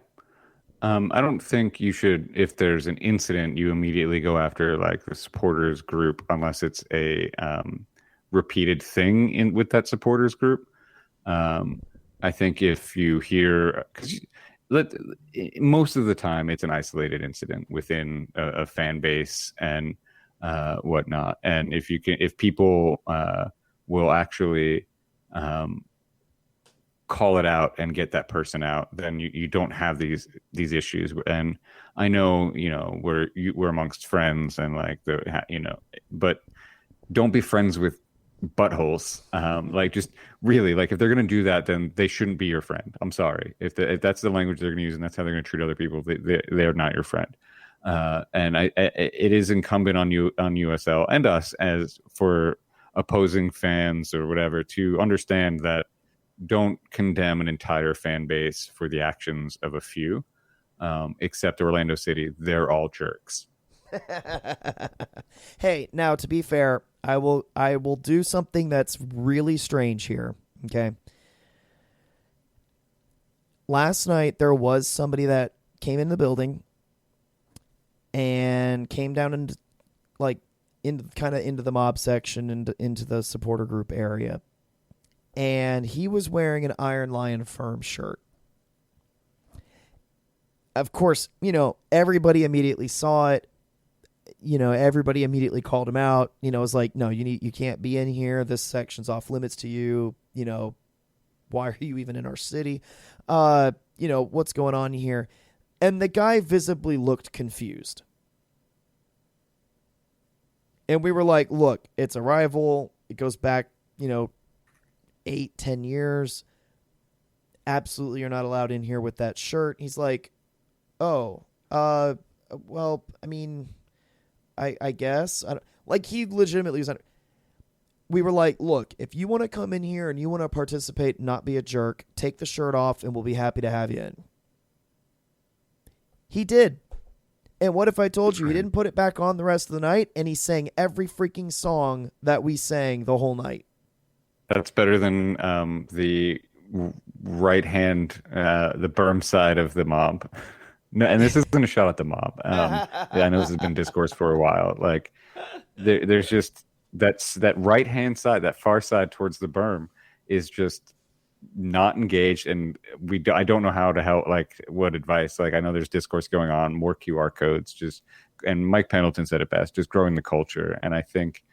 Speaker 7: I don't think you should, if there's an incident, you immediately go after like the supporters group unless it's a repeated thing with that supporters group. I think if you hear, most of the time it's an isolated incident within a fan base and whatnot. And if people will actually call it out and get that person out, then you don't have these issues. And I know, we're amongst friends and like but don't be friends with buttholes. Like, just really, like, if they're going to do that, then they shouldn't be your friend. I'm sorry. If that's the language they're going to use and that's how they're going to treat other people, they're not your friend. And it is incumbent on USL and us as for opposing fans or whatever to understand that don't condemn an entire fan base for the actions of a few, except Orlando City. They're all jerks.
Speaker 6: Hey, now to be fair, I will do something that's really strange here. Okay. Last night there was somebody that came in the building and came down into the mob section and into the supporter group area. And he was wearing an Iron Lion Firm shirt. Of course, everybody immediately saw it. Everybody immediately called him out. It was like, no, you can't be in here. This section's off limits to you. Why are you even in our city? What's going on here? And the guy visibly looked confused. And we were like, look, it's a rival. It goes back, 8-10 years. absolutely you're not allowed in here with that shirt. He's like, oh, well, I mean, I guess. Like, he legitimately was. We were like, look, if you want to come in here and you want to participate, not be a jerk, take the shirt off and we'll be happy to have you in. He did. And what if I told you he didn't put it back on the rest of the night and he sang every freaking song that we sang the whole night?
Speaker 7: That's better than the right hand, the berm side of the mob. No, and this isn't a shot at the mob. I know this has been discourse for a while. Like, there's just that right hand side, that far side towards the berm, is just not engaged, and I don't know how to help. Like, what advice? Like, I know there's discourse going on, more QR codes, and Mike Pendleton said it best, just growing the culture. And I think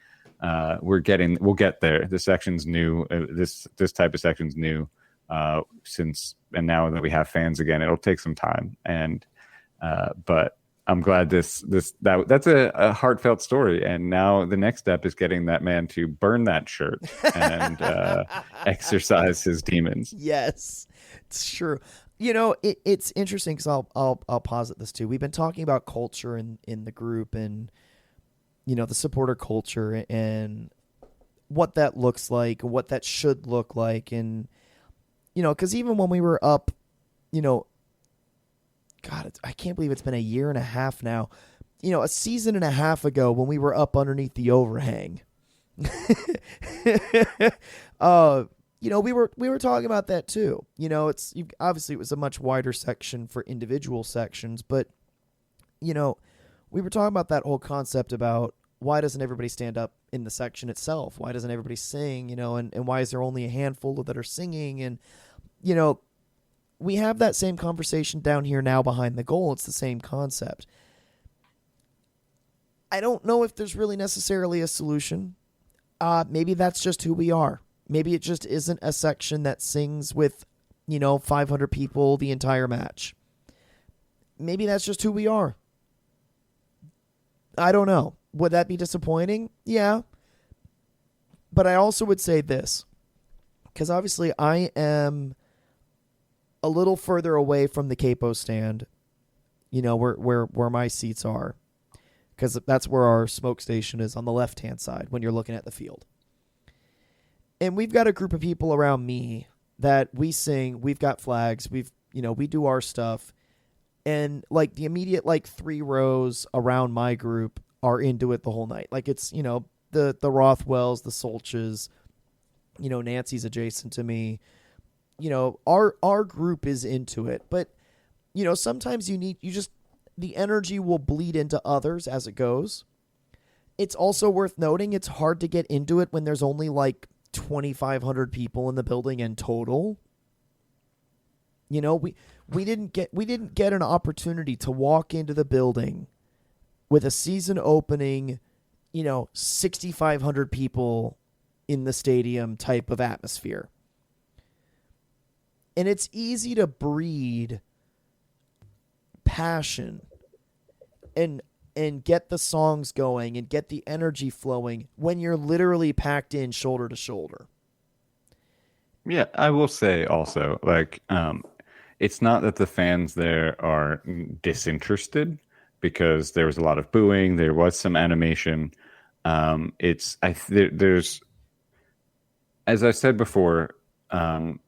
Speaker 7: we'll get there. The section's new. This type of section's new and now that we have fans again, it'll take some time. And but I'm glad that's a heartfelt story. And now the next step is getting that man to burn that shirt and exercise his demons.
Speaker 6: Yes, it's true. You know, it's interesting because I'll posit this too. We've been talking about culture in the group, and you know, the supporter culture and what that looks like, what that should look like, and you know, because even when we were up, you know, God, I can't believe it's been a year and a half now. You know, a season and a half ago when we were up underneath the overhang. You know, we were talking about that too. You know, obviously it was a much wider section for individual sections, but you know, we were talking about that whole concept about why doesn't everybody stand up in the section itself? Why doesn't everybody sing? You know, and why is there only a handful that are singing? And you know, we have that same conversation down here now behind the goal. It's the same concept. I don't know if there's really necessarily a solution. Maybe that's just who we are. Maybe it just isn't a section that sings with, you know, 500 people the entire match. Maybe that's just who we are. I don't know. Would that be disappointing? Yeah. But I also would say this, because obviously I am a little further away from the capo stand, you know, where my seats are, because that's where our smoke station is, on the left-hand side when you're looking at the field. And we've got a group of people around me that we sing, we've got flags, we do our stuff, and like the immediate like 3 rows around my group are into it the whole night. Like, it's, you know, the Rothwells, the Solches, you know, Nancy's adjacent to me. You know, our group is into it, but you know, sometimes the energy will bleed into others as it goes. It's also worth noting it's hard to get into it when there's only like 2,500 people in the building in total. You know, we didn't get an opportunity to walk into the building with a season opening, you know, 6,500 people in the stadium type of atmosphere. And it's easy to breed passion and get the songs going and get the energy flowing when you're literally packed in shoulder to shoulder.
Speaker 7: Yeah, I will say also, like, it's not that the fans there are disinterested, because there was a lot of booing, there was some animation. There's, as I said before,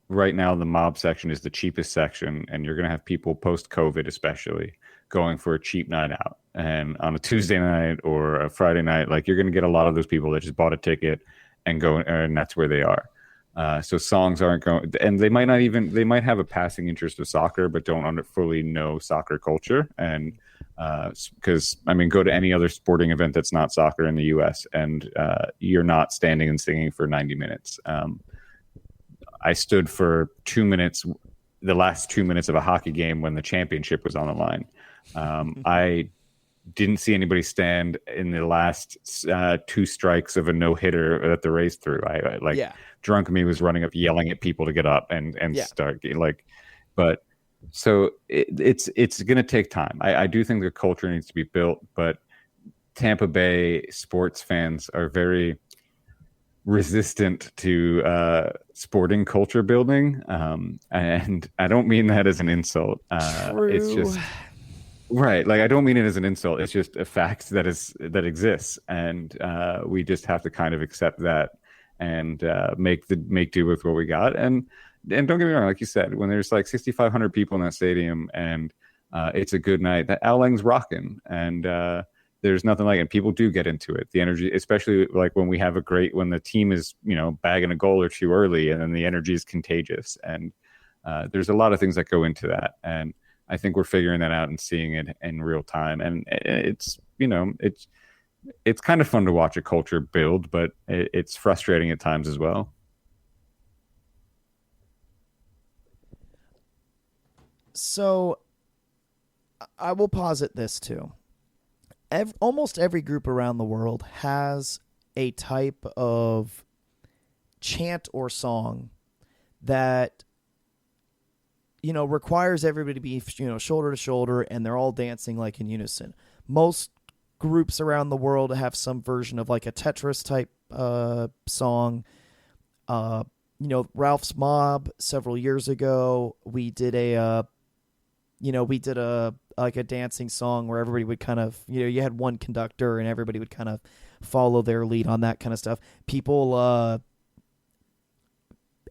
Speaker 7: right now the mob section is the cheapest section, and you're going to have people post-COVID especially going for a cheap night out. And on a Tuesday night or a Friday night, like, you're going to get a lot of those people that just bought a ticket and go, and that's where they are. So songs aren't going, and they might have a passing interest of soccer, but don't fully know soccer culture. And because, I mean, go to any other sporting event that's not soccer in the U.S., and you're not standing and singing for 90 minutes. I stood for 2 minutes, the last 2 minutes of a hockey game when the championship was on the line. I didn't see anybody stand in the last 2 strikes of a no-hitter that the Rays threw. Drunk me was running up, yelling at people to get up and start, like, but so it's going to take time. I do think the culture needs to be built, but Tampa Bay sports fans are very, resistant to sporting culture building, and I don't mean that as an insult. It's just right. Like, I don't mean it as an insult. It's just a fact that exists, and we just have to kind of accept that and make do with what we got. And don't get me wrong, like you said, when there's like 6,500 people in that stadium and it's a good night, that Al Lang's rocking, and there's nothing like it. People do get into it. The energy, especially like when the team is, bagging a goal or two early, and then the energy is contagious. And there's a lot of things that go into that. And I think we're figuring that out and seeing it in real time. And it's kind of fun to watch a culture build, but it's frustrating at times as well.
Speaker 6: So I will posit this too. Almost every group around the world has a type of chant or song that, requires everybody to be, shoulder to shoulder, and they're all dancing like in unison. Most groups around the world have some version of like a Tetris type song. Ralph's Mob several years ago, we did a dancing song where everybody would kind of, you had one conductor and everybody would kind of follow their lead on that kind of stuff. People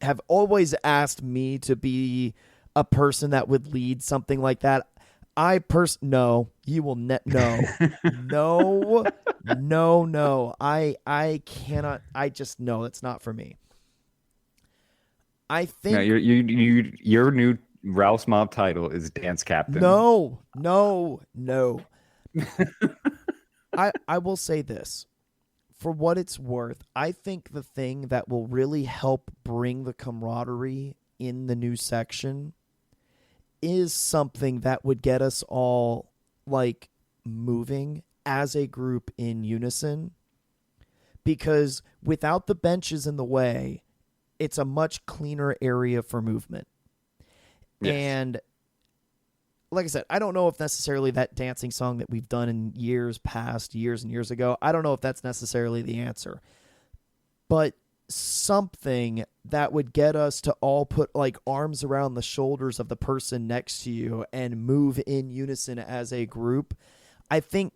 Speaker 6: have always asked me to be a person that would lead something like that. No, you will no, no. I cannot. I just no. It's not for me. I think
Speaker 7: your new Ralph's Mob title is dance captain.
Speaker 6: No. I will say this. For what it's worth, I think the thing that will really help bring the camaraderie in the new section is something that would get us all like moving as a group in unison, because without the benches in the way, it's a much cleaner area for movement. Yes. And like I said, I don't know if necessarily that dancing song that we've done in years past, years and years ago, I don't know if that's necessarily the answer. But something that would get us to all put like arms around the shoulders of the person next to you and move in unison as a group. I think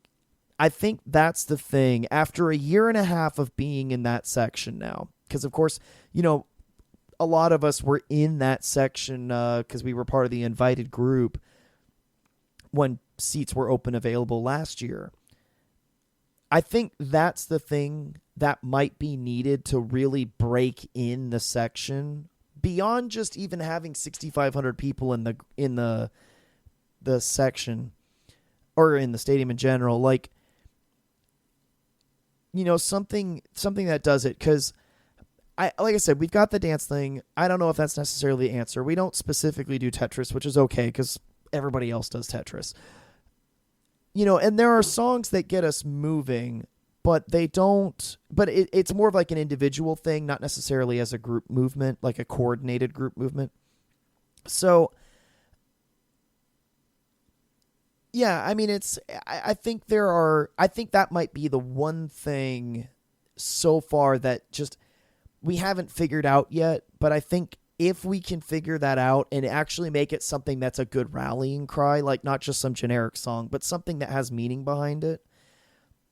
Speaker 6: that's the thing. After a year and a half of being in that section now, because of course, a lot of us were in that section because we were part of the invited group when seats were open available last year. I think that's the thing that might be needed to really break in the section beyond just even having 6,500 people in the section or in the stadium in general. Like, something that does it, because like I said, we've got the dance thing. I don't know if that's necessarily the answer. We don't specifically do Tetris, which is okay because everybody else does Tetris. And there are songs that get us moving, but they don't. But it's more of like an individual thing, not necessarily as a group movement, like a coordinated group movement. So, yeah, I mean, I think that might be the one thing so far that just we haven't figured out yet. But I think if we can figure that out and actually make it something that's a good rallying cry, like not just some generic song, but something that has meaning behind it,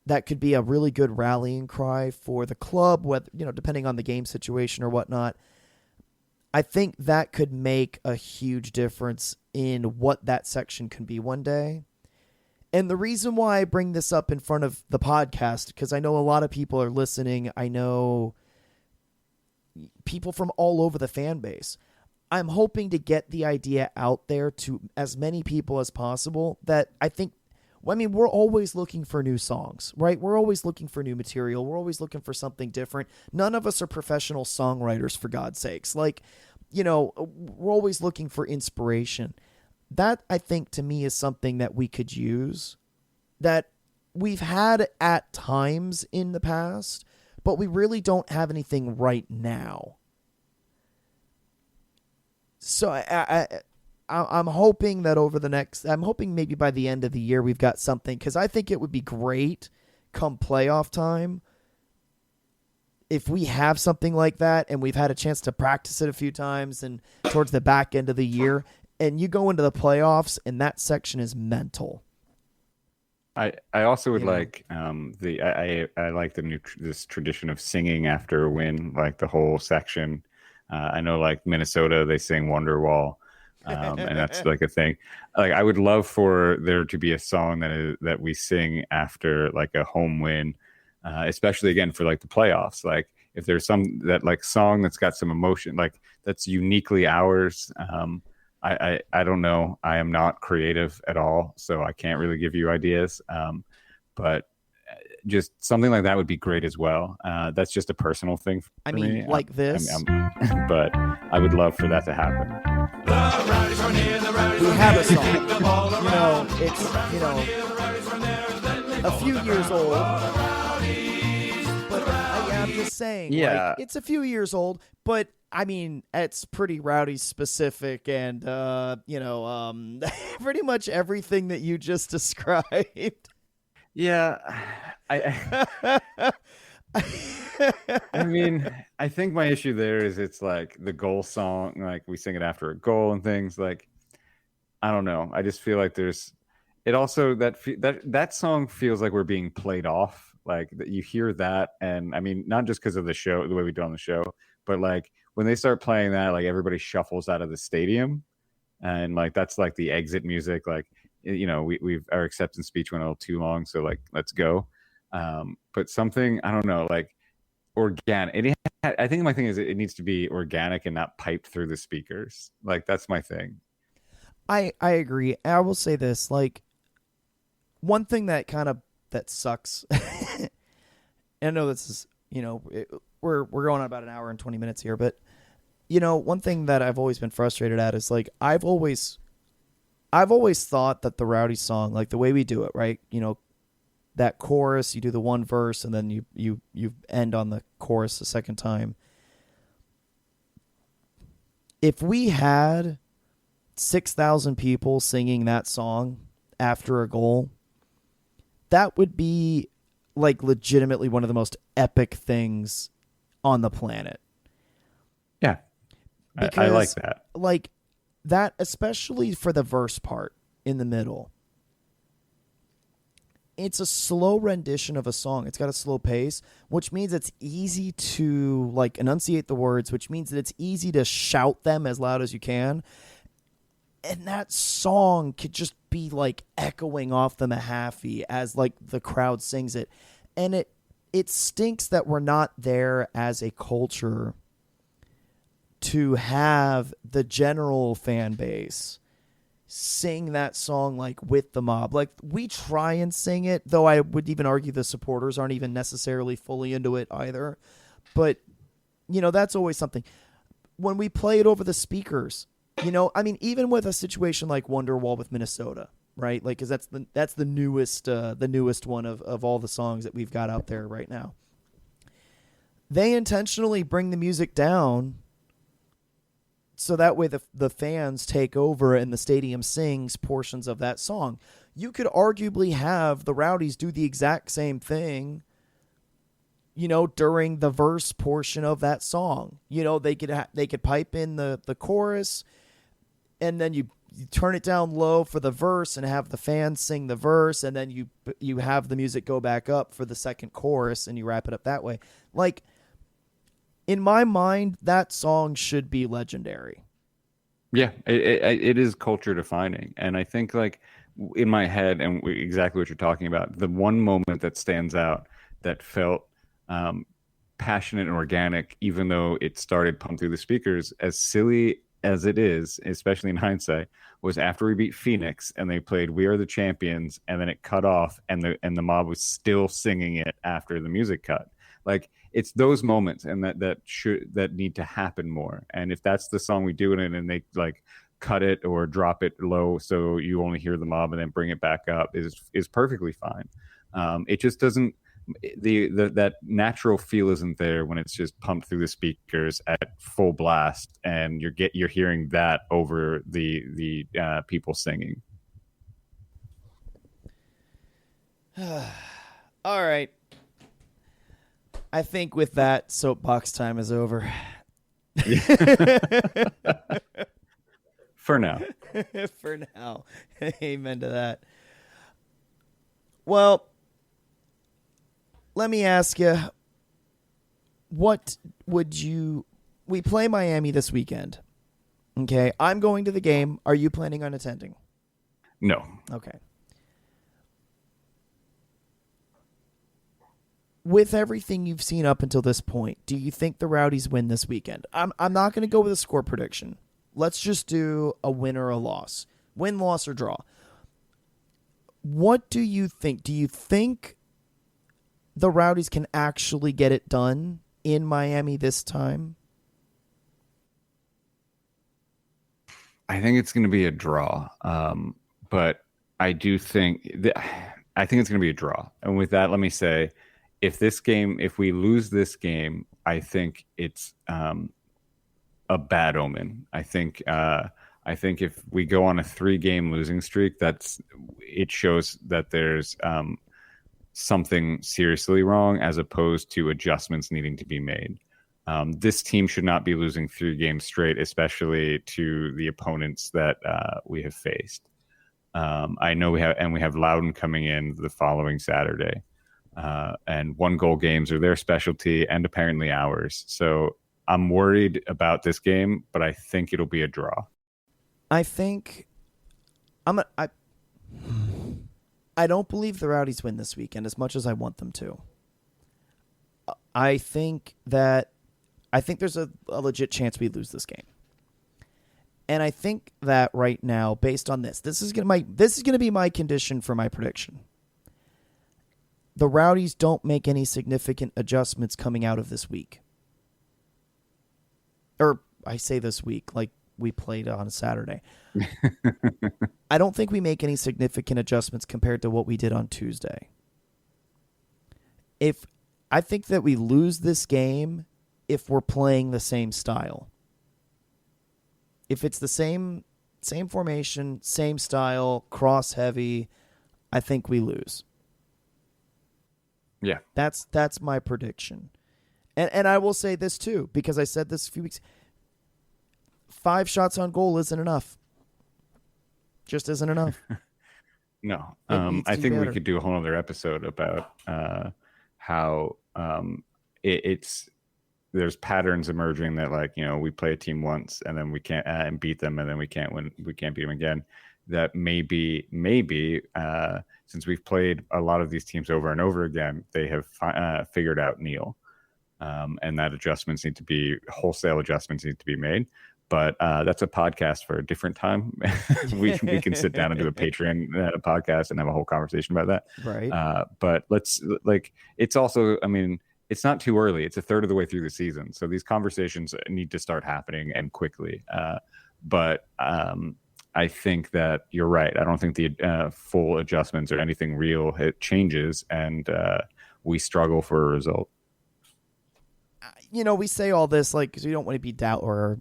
Speaker 6: that could be a really good rallying cry for the club, whether, depending on the game situation or whatnot. I think that could make a huge difference in what that section can be one day. And the reason why I bring this up in front of the podcast, because I know a lot of people are listening. I know people from all over the fan base. I'm hoping to get the idea out there to as many people as possible that we're always looking for new songs, right? We're always looking for new material. We're always looking for something different. None of us are professional songwriters, for God's sakes. Like, we're always looking for inspiration. That, I think, to me, is something that we could use, that we've had at times in the past, but we really don't have anything right now. So I'm hoping that I'm hoping maybe by the end of the year we've got something, because I think it would be great come playoff time if we have something like that and we've had a chance to practice it a few times and towards the back end of the year, and you go into the playoffs and that section is mental.
Speaker 7: I also would
Speaker 6: You know?
Speaker 7: like I like this tradition of singing after a win, like the whole section. I know like Minnesota, they sing Wonderwall, and that's like a thing. Like I would love for there to be a song that we sing after like a home win, especially again for like the playoffs. Like if there's some that like song that's got some emotion, like that's uniquely ours. I don't know. I am not creative at all, so I can't really give you ideas. But just something like that would be great as well. That's just a personal thing for me.
Speaker 6: Like this.
Speaker 7: But I would love for that to happen.
Speaker 6: We have a song. It's a few years old. But I'm just saying,
Speaker 7: Yeah.
Speaker 6: like, it's a few years old, but I mean, it's pretty Rowdy specific and, pretty much everything that you just described.
Speaker 7: Yeah. I mean, I think my issue there is it's like the goal song, like we sing it after a goal and things like, I don't know. I just feel like it also that song feels like we're being played off. Like you hear that. And I mean, not just because of the show, the way we do on the show, but like when they start playing that, like everybody shuffles out of the stadium and like, that's like the exit music. Like, we've our acceptance speech went a little too long. So like, let's go. But something, I don't know, like organic. I think my thing is it needs to be organic and not piped through the speakers. Like that's my thing.
Speaker 6: I agree. I will say this, like one thing that sucks. I know this is, we're going on about an hour and 20 minutes here, but one thing that I've always been frustrated at is like, I've always thought that the Rowdy song, like the way we do it, right? That chorus, you do the one verse and then you end on the chorus the second time. If we had 6,000 people singing that song after a goal, that would be like legitimately one of the most epic things on the planet.
Speaker 7: Yeah. I like that.
Speaker 6: Like that, especially for the verse part in the middle. It's a slow rendition of a song. It's got a slow pace, which means it's easy to like enunciate the words, which means that it's easy to shout them as loud as you can. And that song could just be like echoing off the Mahaffey as like the crowd sings it. And it stinks that we're not there as a culture to have the general fan base sing that song like with the mob. Like we try and sing it, though I would even argue the supporters aren't even necessarily fully into it either. But that's always something. When we play it over the speakers, I mean, even with a situation like Wonderwall with Minnesota, right? Like, cause that's the newest one of all the songs that we've got out there right now. They intentionally bring the music down so that way the fans take over and the stadium sings portions of that song. You could arguably have the Rowdies do the exact same thing, during the verse portion of that song. They could pipe in the chorus, and then you turn it down low for the verse and have the fans sing the verse, and then you have the music go back up for the second chorus, and you wrap it up that way. Like, in my mind, that song should be legendary.
Speaker 7: Yeah, it is culture defining. And I think like in my head, and exactly what you're talking about, the one moment that stands out that felt passionate and organic, even though it started pumped through the speakers, as silly as it is, especially in hindsight, was after we beat Phoenix and they played "We Are the Champions" and then it cut off and the mob was still singing it after the music cut. Like it's those moments and that need to happen more. And if that's the song we do it in and they like cut it or drop it low so you only hear the mob and then bring it back up is perfectly fine. It just doesn't that natural feel isn't there when it's just pumped through the speakers at full blast and you're hearing that over the people singing.
Speaker 6: All right. I think with that, soapbox time is over.
Speaker 7: For now.
Speaker 6: For now. Amen to that. Well, let me ask you, what would you... We play Miami this weekend. Okay, I'm going to the game. Are you planning on attending?
Speaker 7: No.
Speaker 6: Okay. With everything you've seen up until this point, do you think the Rowdies win this weekend? I'm not going to go with a score prediction. Let's just do a win or a loss. Win, loss, or draw. What do you think? Do you think the Rowdies can actually get it done in Miami this time?
Speaker 7: I think it's going to be a draw. But I do think I think it's going to be a draw. And with that, let me say, if we lose this game, I think it's a bad omen. I think if we go on a 3-game losing streak, it shows that there's something seriously wrong, as opposed to adjustments needing to be made. This team should not be losing 3 games straight, especially to the opponents that we have faced. I know we have Loudon coming in the following Saturday, and 1-goal games are their specialty and apparently ours. So I'm worried about this game, but I think it'll be a draw.
Speaker 6: I think I don't believe the Rowdies win this weekend as much as I want them to. I think there's a legit chance we lose this game. And I think that right now, based on this is going to be my condition for my prediction. The Rowdies don't make any significant adjustments coming out of this week. Or I say this week, like we played on Saturday. I don't think we make any significant adjustments compared to what we did on Tuesday. I think that we lose this game if we're playing the same style. If it's the same formation, same style, cross heavy, I think we lose.
Speaker 7: Yeah.
Speaker 6: That's my prediction. And I will say this too, because I said this a few weeks. 5 shots on goal isn't enough. Just isn't enough.
Speaker 7: No.
Speaker 6: be
Speaker 7: I think
Speaker 6: better.
Speaker 7: we could do a whole other episode about how there's patterns emerging that, like, we play a team once and then we can't and beat them, and then we can't beat them again. That maybe since we've played a lot of these teams over and over again, they have figured out Neil, and that wholesale adjustments need to be made. But that's a podcast for a different time. we can sit down and do a Patreon podcast and have a whole conversation about that.
Speaker 6: Right.
Speaker 7: But it's also, it's not too early. It's a third of the way through the season. So these conversations need to start happening, and quickly. But I think that you're right. I don't think the full adjustments or anything real changes, and we struggle for a result.
Speaker 6: We say all this because we don't want to be dour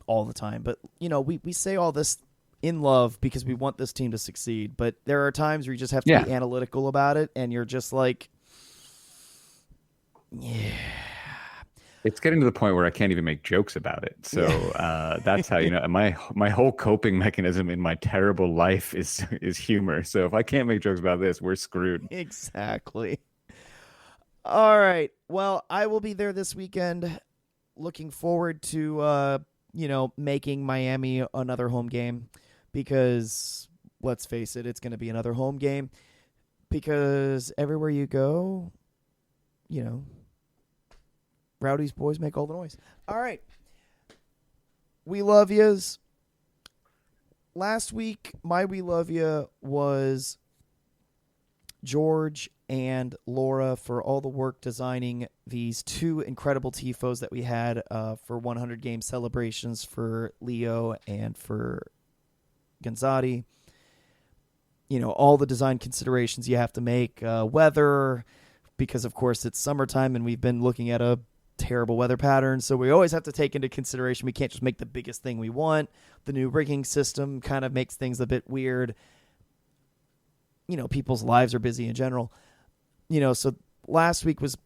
Speaker 6: all the time, but we say all this in love because we want this team to succeed. But there are times where you just have to be analytical about it, and you're just like, yeah.
Speaker 7: It's getting to the point where I can't even make jokes about it. So that's how my whole coping mechanism in my terrible life is humor. So if I can't make jokes about this, we're screwed.
Speaker 6: Exactly. All right. Well, I will be there this weekend. Looking forward to making Miami another home game, because let's face it, it's going to be another home game, because everywhere you go, Rowdy's boys make all the noise. All right. We love yous. Last week, my we love you was George and Laura for all the work designing these 2 incredible TIFOs that we had for 100 game celebrations for Leo and for Gonzati. All the design considerations you have to make, weather, because of course it's summertime and we've been looking at a terrible weather pattern, so we always have to take into consideration we can't just make the biggest thing we want. The new rigging system kind of makes things a bit weird. People's lives are busy in general. So last week was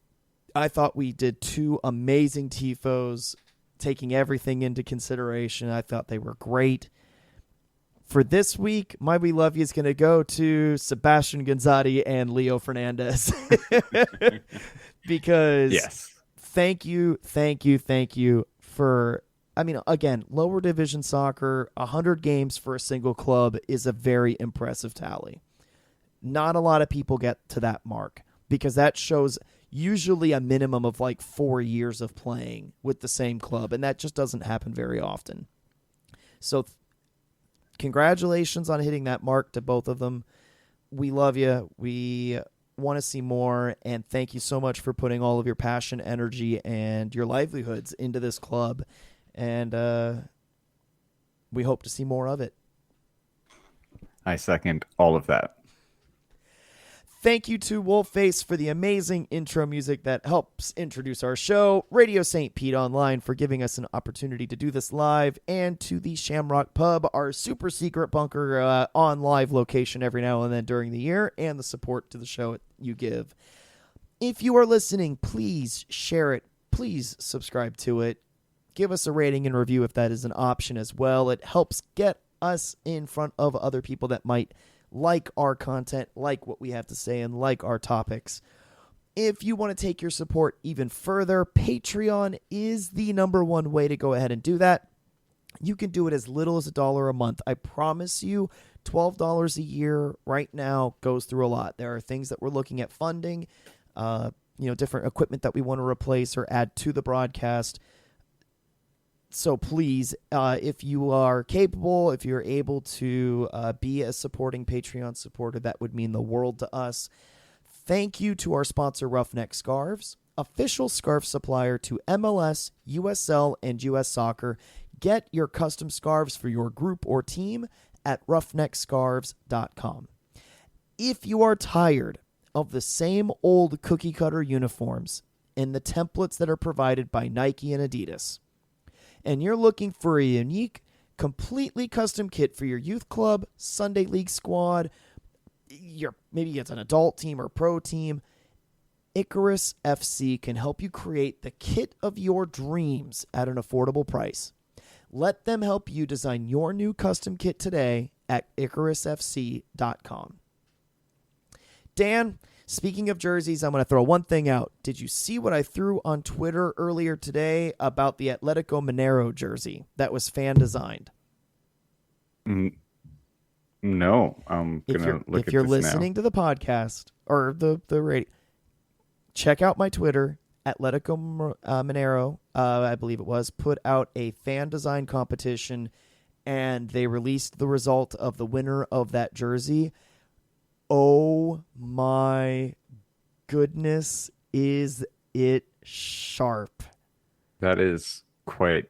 Speaker 6: I thought we did two amazing TIFOs, taking everything into consideration. I thought they were great. For this week, my We Love You is going to go to Sebastian Gonzatti and Leo Fernandez. Because
Speaker 7: Yes.
Speaker 6: thank you for, I mean, again, lower division soccer, 100 games for a single club is a very impressive tally. Not a lot of people get to that mark because that shows usually a minimum of like 4 years of playing with the same club, and that just doesn't happen very often. So congratulations on hitting that mark to both of them. We love you. We want to see more, and thank you so much for putting all of your passion, energy, and your livelihoods into this club, and we hope to see more of it.
Speaker 7: I second all of that.
Speaker 6: Thank you to Wolfface for the amazing intro music that helps introduce our show, Radio St. Pete Online for giving us an opportunity to do this live, and to the Shamrock Pub, our super secret bunker on live location every now and then during the year, and the support to the show you give. If you are listening, please share it. Please subscribe to it. Give us a rating and review if that is an option as well. It helps get us in front of other people that might like our content, like what we have to say, and like our topics. If you want to take your support even further, Patreon is the number one way to go ahead and do that. You can do it as little as $1 a month. I promise you, $12 a year right now goes through a lot. There are things that we're looking at funding, different equipment that we want to replace or add to the broadcast. So please, if you are capable, if you're able to be a supporting Patreon supporter, that would mean the world to us. Thank you to our sponsor, Roughneck Scarves, official scarf supplier to MLS, USL, and US Soccer. Get your custom scarves for your group or team at roughneckscarves.com. If you are tired of the same old cookie cutter uniforms and the templates that are provided by Nike and Adidas, and you're looking for a unique, completely custom kit for your youth club, Sunday league squad, maybe it's an adult team or pro team, Icarus FC can help you create the kit of your dreams at an affordable price. Let them help you design your new custom kit today at IcarusFC.com. Dan, speaking of jerseys, I'm going to throw one thing out. Did you see what I threw on Twitter earlier today about the Atletico Mineiro jersey that was fan designed?
Speaker 7: No, I'm going to look at
Speaker 6: If you're
Speaker 7: this
Speaker 6: listening to the podcast or the radio, check out my Twitter. Atletico Mineiro, I believe it was, put out a fan design competition, and they released the result of the winner of that jersey. Oh my goodness, is it sharp?
Speaker 7: That is quite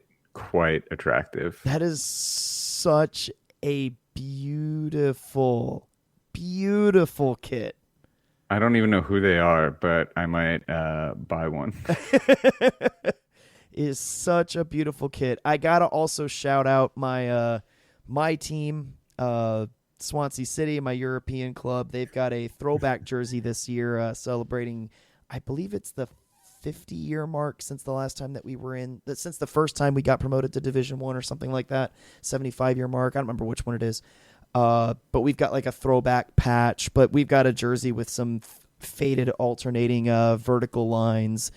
Speaker 7: attractive.
Speaker 6: That is such a beautiful kit.
Speaker 7: I don't even know who they are, but I might buy one.
Speaker 6: It is such a beautiful kit. I gotta also shout out my team, Swansea City, my European club. They've got a throwback jersey this year, celebrating, I believe it's the 50-year mark since the last time that we were since the first time we got promoted to Division 1 or something like that. 75-year mark. I don't remember which one it is. But we've got like a throwback patch, but we've got a jersey with some faded alternating vertical lines.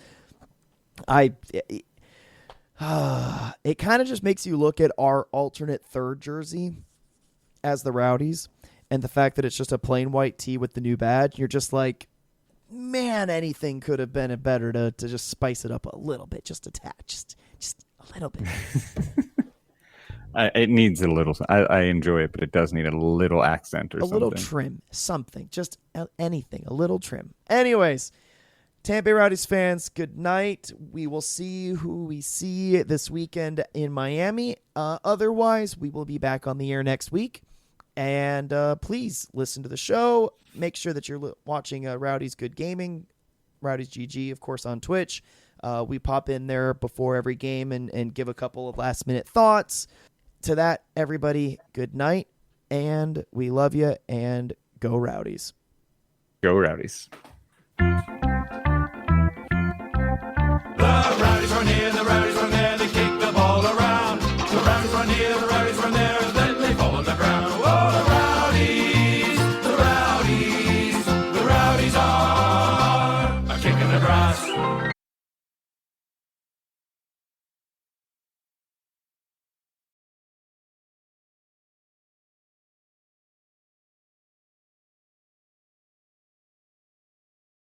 Speaker 6: It kind of just makes you look at our alternate third jersey as the Rowdies, and the fact that it's just a plain white tee with the new badge. You're just like, man, anything could have been better to just spice it up a little bit, just a tad, just a little bit.
Speaker 7: It needs a little. I enjoy it, but it does need a little accent or something.
Speaker 6: A little trim, something, just anything, a little trim. Anyways, Tampa Bay Rowdies fans, good night. We will see who we see this weekend in Miami. Otherwise, we will be back on the air next week. And please listen to the show. Make sure that you're watching Rowdies Good Gaming, Rowdies GG, of course, on Twitch. We pop in there before every game and give a couple of last-minute thoughts. To that, everybody, good night, and we love you, and go Rowdies.
Speaker 7: Go Rowdies.